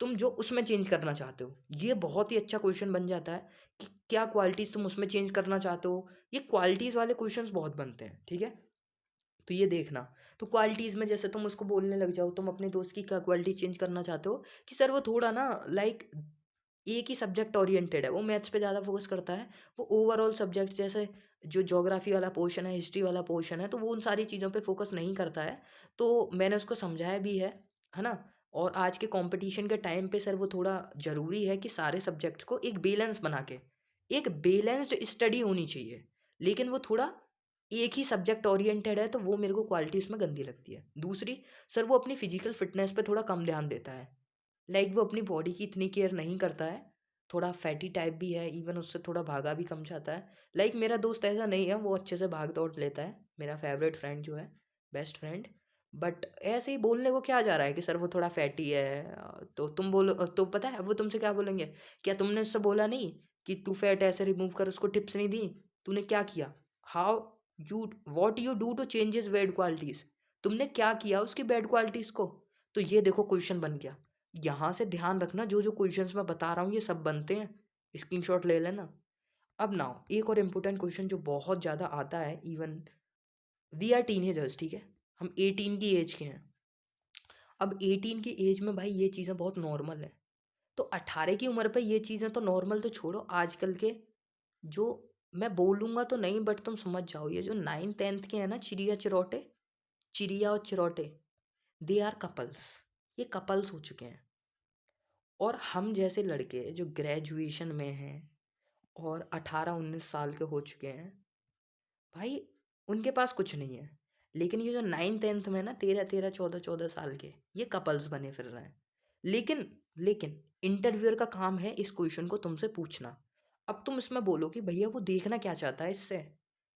तुम जो उसमें चेंज करना चाहते हो। ये बहुत ही अच्छा क्वेश्चन बन जाता है कि क्या क्वालिटीज़ तुम उसमें चेंज करना चाहते हो। ये क्वालिटीज़ वाले क्वेश्चंस बहुत बनते हैं, ठीक है। तो ये देखना, तो क्वालिटीज़ में जैसे तुम उसको बोलने लग जाओ, तुम अपने दोस्त की क्या क्वालिटी चेंज करना चाहते हो कि सर वो थोड़ा ना लाइक एक ही सब्जेक्ट ओरिएंटेड है, वो मैथ्स पे ज़्यादा फोकस करता है। वो ओवरऑल सब्जेक्ट जैसे जो ज्योग्राफी वाला पोर्शन है, हिस्ट्री वाला पोर्शन है, तो वो उन सारी चीज़ों पे फोकस नहीं करता है। तो मैंने उसको समझाया भी है ना। और आज के कंपटीशन के टाइम पे सर वो थोड़ा ज़रूरी है कि सारे सब्जेक्ट्स को एक बैलेंस बना के, एक बैलेंस्ड स्टडी होनी चाहिए। लेकिन वो थोड़ा एक ही सब्जेक्ट ओरिएंटेड है, तो वो मेरे को क्वालिटी उसमें गंदी लगती है। दूसरी, सर वो अपनी फिजिकल फिटनेस पे थोड़ा कम ध्यान देता है। लाइक वो अपनी बॉडी की इतनी केयर नहीं करता है, थोड़ा फैटी टाइप भी है, इवन उससे थोड़ा भागा भी कम चाहता है। लाइक मेरा दोस्त ऐसा नहीं है, वो अच्छे से भाग दौड़ लेता है, मेरा फेवरेट फ्रेंड जो है, बेस्ट फ्रेंड। बट ऐसे ही बोलने को क्या जा रहा है कि सर वो थोड़ा फैटी है, तो तुम बोलो तो पता है वो तुमसे क्या बोलेंगे। क्या तुमने उससे बोला नहीं कि तू फैट ऐसे रिमूव कर, उसको टिप्स नहीं दी, तूने क्या किया। How you, what you do to changes bad qualities, तुमने क्या किया उसकी बैड क्वालिटीज को। तो ये देखो क्वेश्चन बन गया। यहाँ से ध्यान रखना, जो जो क्वेश्चंस मैं बता रहा हूँ ये सब बनते हैं, स्क्रीनशॉट ले लेना। अब नाउ एक और इम्पोर्टेंट क्वेश्चन जो बहुत ज़्यादा आता है, इवन वी आर टीनेजर्स, ठीक है, हम 18 की एज के हैं। अब 18 की एज में भाई ये चीज़ें बहुत नॉर्मल है। तो 18 की उम्र पे ये चीज़ें तो नॉर्मल तो छोड़ो, आजकल के जो, मैं बोलूँगा तो नहीं बट तुम समझ जाओ, ये जो 9th 10th के हैं ना, चिड़िया चिरौटे, चिड़िया और चिरौटे, दे आर कपल्स, ये कपल्स हो चुके हैं। और हम जैसे लड़के जो ग्रेजुएशन में हैं और 18 19 साल के हो चुके हैं, भाई उनके पास कुछ नहीं है। लेकिन ये जो 9th 10th में ना 13 13 14 14 साल के, ये कपल्स बने फिर रहे हैं। लेकिन लेकिन इंटरव्यूअर का काम है इस क्वेश्चन को तुमसे पूछना। अब तुम इसमें बोलो कि भैया वो देखना क्या चाहता है इससे।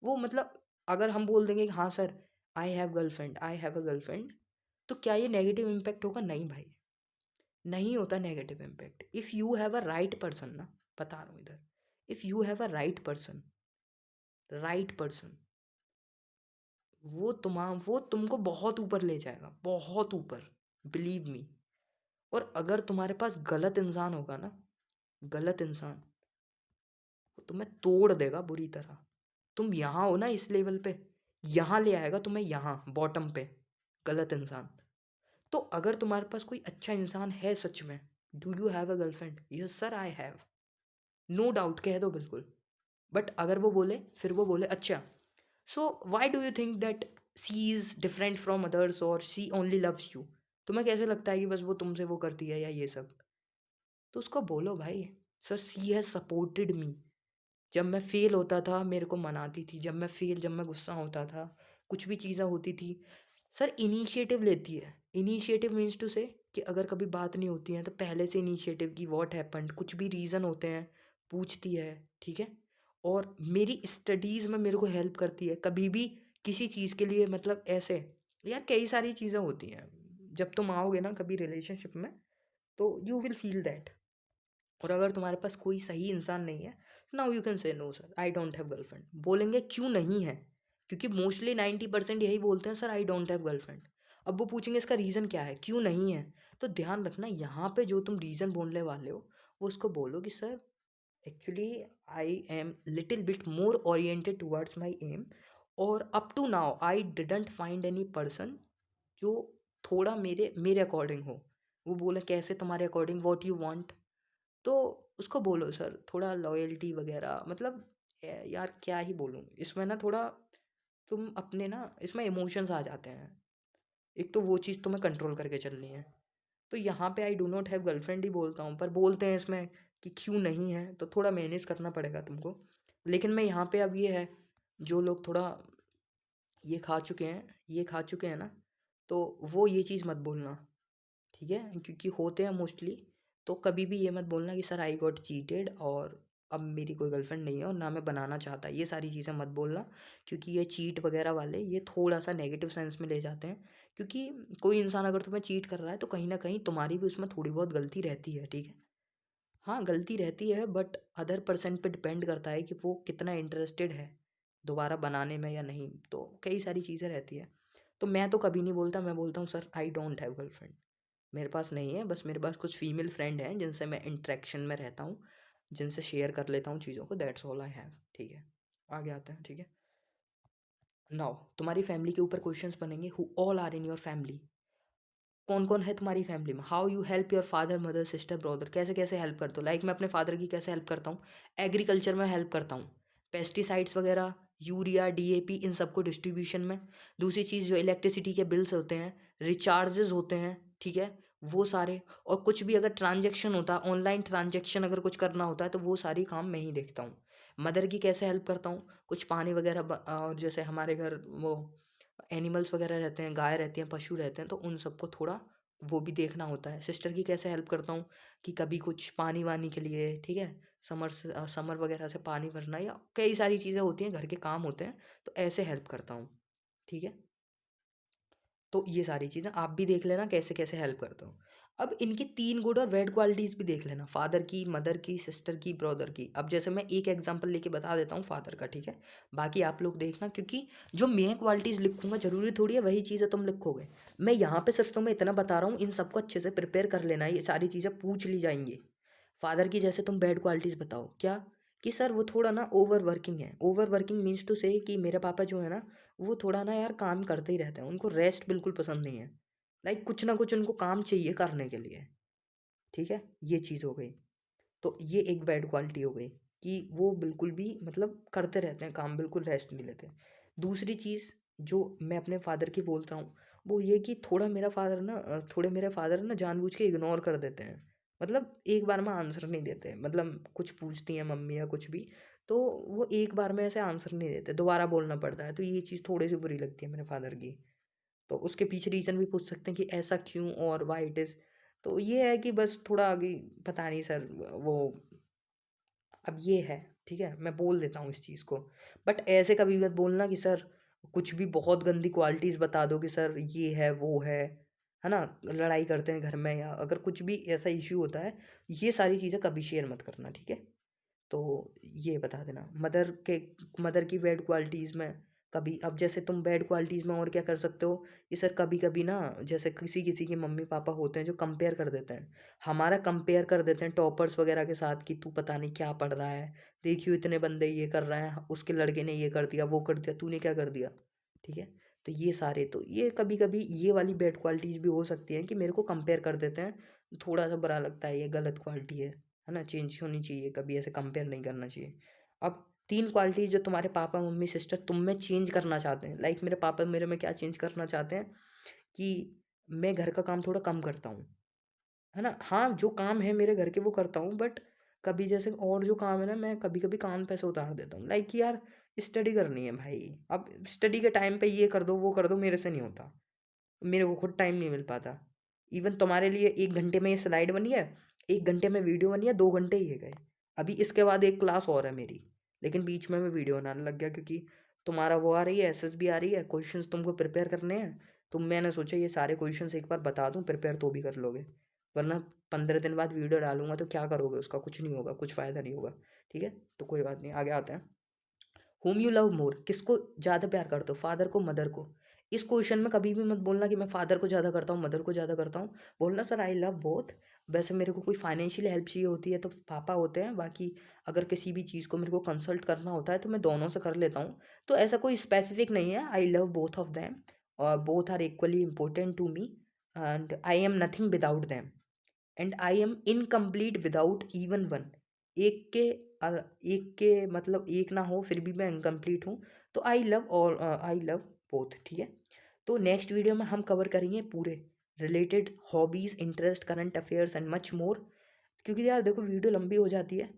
वो मतलब अगर हम बोल देंगे कि हाँ sir I have girlfriend, I have a girlfriend, तो क्या ये नेगेटिव इम्पैक्ट होगा? नहीं भाई, नहीं होता negative impact. If you have a right person ना, बता रहा हूँ इधर, if you have a right person, right person, वो तुमको बहुत ऊपर ले जाएगा, बहुत ऊपर, बिलीव मी। और अगर तुम्हारे पास गलत इंसान होगा ना, गलत इंसान, वो तुम्हें तोड़ देगा बुरी तरह। तुम यहाँ हो ना इस लेवल पे, यहाँ ले आएगा तुम्हें, यहाँ बॉटम पे, गलत इंसान। तो अगर तुम्हारे पास कोई अच्छा इंसान है सच में, do you have a girlfriend? Yes sir I have, no doubt कह दो बिल्कुल। बट अगर वो बोले, फिर वो बोले अच्छा, so why do you think that she is different from others और सी ओनली लव्स यू, तुम्हें कैसे लगता है कि बस वो तुमसे वो करती है या ये सब। तो उसको बोलो भाई, sir she has supported me, जब मैं फेल होता था मेरे को मनाती थी, जब मैं गुस्सा होता था, कुछ भी चीज़ें होती थी, सर इनिशिएटिव लेती है। इनिशिएटिव मीन्स टू से कि अगर कभी बात नहीं होती है तो पहले से इनिशिएटिव की व्हाट हैपेंड, कुछ भी रीज़न होते हैं, पूछती है, ठीक है। और मेरी स्टडीज़ में मेरे को हेल्प करती है, कभी भी किसी चीज़ के लिए मतलब ऐसे, यार कई सारी चीज़ें होती हैं। जब तुम आओगे ना कभी रिलेशनशिप में, तो यू विल फील दैट। और अगर तुम्हारे पास कोई सही इंसान नहीं है, now you can say no sir I don't have girlfriend. बोलेंगे क्यों नहीं है, क्योंकि मोस्टली 90% यही बोलते हैं, sir I don't have girlfriend. अब वो पूछेंगे इसका रीज़न क्या है, क्यों नहीं है। तो ध्यान रखना यहाँ पे जो तुम रीज़न बोलने वाले हो वो उसको बोलो कि sir actually I am little bit more oriented towards my aim, और up to now I didn't find any person जो थोड़ा मेरे मेरे अकॉर्डिंग हो। वो बोले कैसे तुम्हारे अकॉर्डिंग, वॉट यू वांट। तो उसको बोलो सर थोड़ा लॉयल्टी वगैरह, मतलब यार क्या ही बोलूँ इसमें ना, थोड़ा तुम अपने ना इसमें इमोशंस आ जाते हैं। एक तो वो चीज़ तुम्हें कंट्रोल करके चलनी है। तो यहाँ पे I do not have girlfriend ही बोलता हूँ, पर बोलते हैं इसमें कि क्यों नहीं है, तो थोड़ा मैनेज करना पड़ेगा तुमको। लेकिन मैं यहाँ पे अब ये है, जो लोग थोड़ा ये खा चुके हैं ना, तो वो ये चीज़ मत बोलना, ठीक है, क्योंकि होते हैं मोस्टली। तो कभी भी ये मत बोलना कि सर आई गॉट चीटेड और अब मेरी कोई गर्लफ्रेंड नहीं है और ना मैं बनाना चाहता, ये सारी चीज़ें मत बोलना। क्योंकि ये चीट वगैरह वाले ये थोड़ा सा नेगेटिव सेंस में ले जाते हैं। क्योंकि कोई इंसान अगर तुम्हें चीट कर रहा है तो कहीं ना कहीं तुम्हारी भी उसमें थोड़ी बहुत गलती रहती है, ठीक है। हाँ गलती रहती है, बट अदर पर्सन पे डिपेंड करता है कि वो कितना इंटरेस्टेड है दोबारा बनाने में या नहीं, तो कई सारी चीज़ें रहती है। तो मैं तो कभी नहीं बोलता, मैं बोलता हूँ sir I don't have girlfriend, मेरे पास नहीं है। बस मेरे पास कुछ फीमेल फ्रेंड हैं जिनसे मैं इंटरेक्शन में रहता हूँ, जिनसे शेयर कर लेता हूँ चीज़ों को, दैट्स ऑल आई हैव, ठीक है। आगे आते हैं, ठीक है। नाउ तुम्हारी फैमिली के ऊपर क्वेश्चंस बनेंगे, who all are in your family. कौन कौन है तुम्हारी फैमिली में, how you help your father mother sister brother, कैसे कैसे हेल्प करते हो। लाइक मैं अपने फादर की कैसे हेल्प करता हूँ, एग्रीकल्चर में हेल्प करता हूँ, पेस्टिसाइड्स वगैरह, यूरिया डीएपी इन सबको डिस्ट्रीब्यूशन में। दूसरी चीज़ जो इलेक्ट्रिसिटी के बिल्स होते हैं, रिचार्जेस होते हैं, ठीक है, वो सारे। और कुछ भी अगर ट्रांजेक्शन होता है, ऑनलाइन ट्रांजेक्शन अगर कुछ करना होता है, तो वो सारी काम मैं ही देखता हूँ। मदर की कैसे हेल्प करता हूँ, कुछ पानी वगैरह और जैसे हमारे घर वो एनिमल्स वगैरह रहते हैं, गाय रहती हैं, पशु रहते हैं, तो उन सबको थोड़ा वो भी देखना होता है। सिस्टर की कैसे हेल्प करता हूँ कि कभी कुछ पानी वानी के लिए, ठीक है, समर वगैरह से पानी भरना या कई सारी चीज़ें होती हैं, घर के काम होते हैं, तो ऐसे हेल्प करता हूँ, ठीक है। तो ये सारी चीज़ें आप भी देख लेना कैसे कैसे हेल्प करता हूँ। अब इनकी 3 गुड और बैड क्वालिटीज़ भी देख लेना, फादर की, मदर की, सिस्टर की, ब्रदर की। अब जैसे मैं एक एग्जांपल लेके बता देता हूँ फादर का, ठीक है। बाकी आप लोग देखना, क्योंकि जो मैं क्वालिटीज़ लिखूंगा ज़रूरी थोड़ी है वही चीज़ें तुम लिखोगे। मैं यहाँ पे सिर्फ तुम्हें इतना बता रहा हूँ, इन सबको अच्छे से प्रिपेयर कर लेना, ये सारी चीज़ें पूछ ली जाएंगी। फादर की जैसे तुम बैड क्वालिटीज़ बताओ क्या, कि सर वो थोड़ा ना ओवर वर्किंग है। ओवर वर्किंग मीन्स टू से कि मेरे पापा जो है ना, वो थोड़ा ना यार काम करते ही रहते हैं, उनको रेस्ट बिल्कुल पसंद नहीं है। लाइक कुछ ना कुछ उनको काम चाहिए करने के लिए, ठीक है, ये चीज़ हो गई। तो ये एक बैड क्वालिटी हो गई कि वो बिल्कुल भी मतलब करते रहते हैं काम, बिल्कुल रेस्ट नहीं लेते। दूसरी चीज़ जो मैं अपने फादर की बोलता हूँ, वो ये कि थोड़े मेरे फादर ना जानबूझ के इग्नोर कर देते हैं। मतलब एक बार में आंसर नहीं देते, मतलब कुछ पूछती हैं मम्मी या कुछ भी, तो वो एक बार में ऐसे आंसर नहीं देते, दोबारा बोलना पड़ता है। तो ये चीज़ थोड़ी सी बुरी लगती है मेरे फादर की। तो उसके पीछे रीज़न भी पूछ सकते हैं कि ऐसा क्यों और व्हाई इट इज़। तो ये है कि बस थोड़ा आगे, पता नहीं सर वो, अब ये है, ठीक है, मैं बोल देता हूँ इस चीज़ को। बट ऐसे कभी मत बोलना कि सर कुछ भी बहुत गंदी क्वालिटीज़ बता दो कि सर ये है वो है ना। लड़ाई करते हैं घर में या अगर कुछ भी ऐसा इश्यू होता है, ये सारी चीज़ें कभी शेयर मत करना, ठीक है। तो ये बता देना। मदर की बैड क्वालिटीज़ में कभी, अब जैसे तुम बैड क्वालिटीज़ में और क्या कर सकते हो कि सर कभी कभी ना, जैसे किसी किसी के मम्मी पापा होते हैं जो कंपेयर कर देते हैं, हमारा कंपेयर कर देते हैं टॉपर्स वगैरह के साथ कि तू पता नहीं क्या पढ़ रहा है, देखियो इतने बंदे ये कर रहे हैं, उसके लड़के ने ये कर दिया वो कर दिया, तूने क्या कर दिया, ठीक है। तो ये सारे, तो ये कभी कभी ये वाली बैड क्वालिटीज़ भी हो सकती हैं कि मेरे को कंपेयर कर देते हैं, थोड़ा सा बुरा लगता है, ये गलत क्वालिटी है ना, चेंज होनी चाहिए, कभी ऐसे कंपेयर नहीं करना चाहिए। अब 3 क्वालिटीज़ जो तुम्हारे पापा मम्मी सिस्टर तुम में चेंज करना चाहते हैं, लाइक मेरे पापा मेरे में क्या चेंज करना चाहते हैं कि मैं घर का काम थोड़ा कम करता हूँ, है ना। हाँ जो काम है मेरे घर के वो करता हूँ, बट कभी जैसे और जो काम है ना, मैं कभी कभी कान पे से उतार देता हूँ, लाइक यार स्टडी करनी है भाई, अब स्टडी के टाइम पे ये कर दो वो कर दो, मेरे से नहीं होता, मेरे को खुद टाइम नहीं मिल पाता। इवन तुम्हारे लिए 1 घंटे में ये स्लाइड बनी है, 1 घंटे में वीडियो बनी है, 2 घंटे ही है गए। अभी इसके बाद एक क्लास और है मेरी, लेकिन बीच में मैं वीडियो बनाने लग गया क्योंकि तुम्हारा वो आ रही है, एसएसबी आ रही है, क्वेश्चंस तुमको प्रिपेयर करने हैं। तो मैंने सोचा ये सारे क्वेश्चंस एक बार बता दूं, प्रिपेयर तो भी कर लोगे। वरना 15 दिन बाद वीडियो डालूंगा तो क्या करोगे उसका? कुछ नहीं होगा, कुछ फ़ायदा नहीं होगा। ठीक है, तो कोई बात नहीं, आगे आते हैं। होम यू लव मोर, किसको ज़्यादा प्यार करते हो, फादर को मदर को? इस क्वेश्चन में कभी भी मत बोलना कि मैं फादर को ज़्यादा करता हूँ, मदर को ज़्यादा करता हूँ। बोलना सर आई लव बोथ। वैसे मेरे को कोई फाइनेंशियल हेल्प चाहिए होती है तो पापा होते हैं, बाकी अगर किसी भी चीज़ को मेरे को कंसल्ट करना होता है तो मैं दोनों से कर लेता हूँ। तो ऐसा कोई स्पेसिफिक नहीं है, I love both of them और both are equally important to me and I am nothing without them and I am incomplete without even one. एक के एक के मतलब एक ना हो फिर भी मैं इनकम्प्लीट हूँ। तो आई लव बोथ। ठीक है, तो नेक्स्ट वीडियो में हम कवर करेंगे पूरे related hobbies, interest, current affairs and much more. क्योंकि यार देखो वीडियो लंबी हो जाती है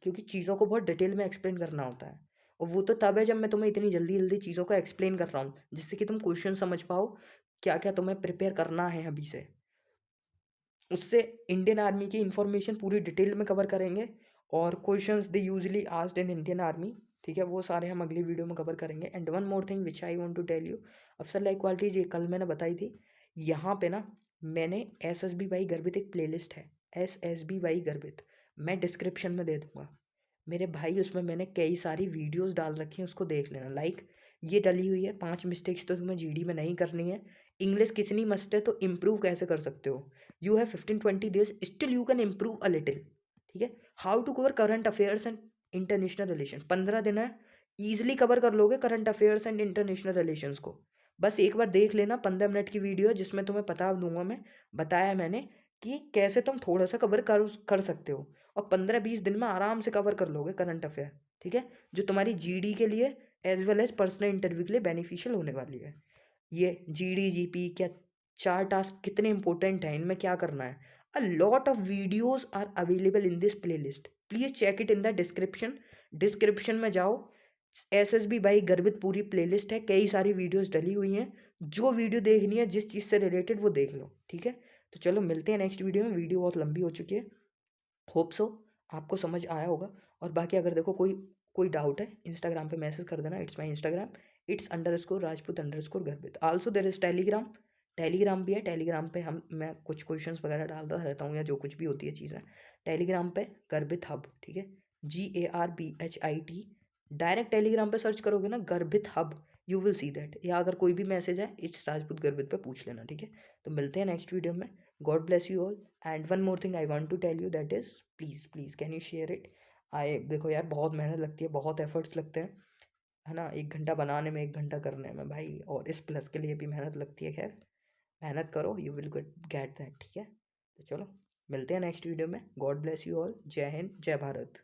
क्योंकि चीज़ों को बहुत डिटेल में एक्सप्लेन करना होता है, और वो तो तब है जब मैं तुम्हें इतनी जल्दी जल्दी चीज़ों को एक्सप्लेन कर रहा हूँ जिससे कि तुम क्वेश्चन समझ पाओ क्या क्या तुम्हें प्रिपेयर करना है अभी से। उससे इंडियन आर्मी की इंफॉर्मेशन पूरी डिटेल में कवर करेंगे और questions they usually asked in Indian army. ठीक है, वो सारे हम अगली वीडियो में कवर करेंगे। And one more thing which I want to tell you, अफसर लाइक क्वालिटीज़ ये कल मैंने बताई थी। यहाँ पे ना मैंने S S B by Garbhit एक प्लेलिस्ट है, S S B by Garbhit, मैं डिस्क्रिप्शन में दे दूंगा मेरे भाई। उसमें मैंने कई सारी वीडियोस डाल रखी हैं, उसको देख लेना। लाइक ये डली हुई है 5 मिस्टेक्स तो तुम्हें जीडी में नहीं करनी है। इंग्लिश कितनी मस्त है तो इम्प्रूव कैसे कर सकते हो। You have 15-20 days, still you can improve a little. ठीक है, how to cover current affairs and international relation, 15 दिन है, ईजिली कवर कर लोगे current affairs and international relations को। बस एक बार देख लेना, 15 मिनट की वीडियो है जिसमें तुम्हें बता दूंगा मैं, बताया मैंने कि कैसे तुम थोड़ा सा कवर कर सकते हो, और 15-20 दिन में आराम से कवर कर लोगे करंट अफेयर। ठीक है, जो तुम्हारी जीडी के लिए as well as personal interview के लिए बेनिफिशियल होने वाली है। ये जीडी जीपी क्या 4 टास्क कितने इंपॉर्टेंट हैं, इनमें क्या करना है। A lot of videos are available in this playlist, please check it in the description. Description में जाओ, S S B by Garbhit पूरी प्लेलिस्ट है, कई सारी वीडियोस डली हुई हैं। जो वीडियो देखनी है जिस चीज़ से रिलेटेड वो देख लो। ठीक है, तो चलो मिलते हैं नेक्स्ट वीडियो में, वीडियो बहुत लंबी हो चुकी है। होप सो आपको समझ आया होगा। और बाकी अगर देखो कोई कोई डाउट है, इंस्टाग्राम पे मैसेज कर देना, इट्स माई इंस्टाग्राम, इट्स _राजपूत_गर्भित। Also there is Telegram, Telegram भी है। टेलीग्राम पे मैं कुछ क्वेश्चंस वगैरह डालता रहता हूँ या जो कुछ भी होती है चीज़ें टेलीग्राम पे, गर्भित हब। ठीक है, GARBHIT, डायरेक्ट टेलीग्राम पे सर्च करोगे ना Garbhit hub, you will see that. या अगर कोई भी मैसेज है इट्स राजपूत गर्भित पे पूछ लेना। ठीक है, तो मिलते हैं नेक्स्ट वीडियो में। God bless you all. And one more thing I want to tell you, that is please please can you share it. I देखो यार बहुत मेहनत लगती है, बहुत एफर्ट्स लगते हैं, है ना। 1 घंटा बनाने में 1 घंटा करने में भाई, और इस प्लस के लिए भी मेहनत लगती है। खैर मेहनत करो, यू विल गेट दैट। ठीक है, तो चलो मिलते हैं नेक्स्ट वीडियो में। गॉड ब्लेस यू ऑल, जय हिंद, जय भारत।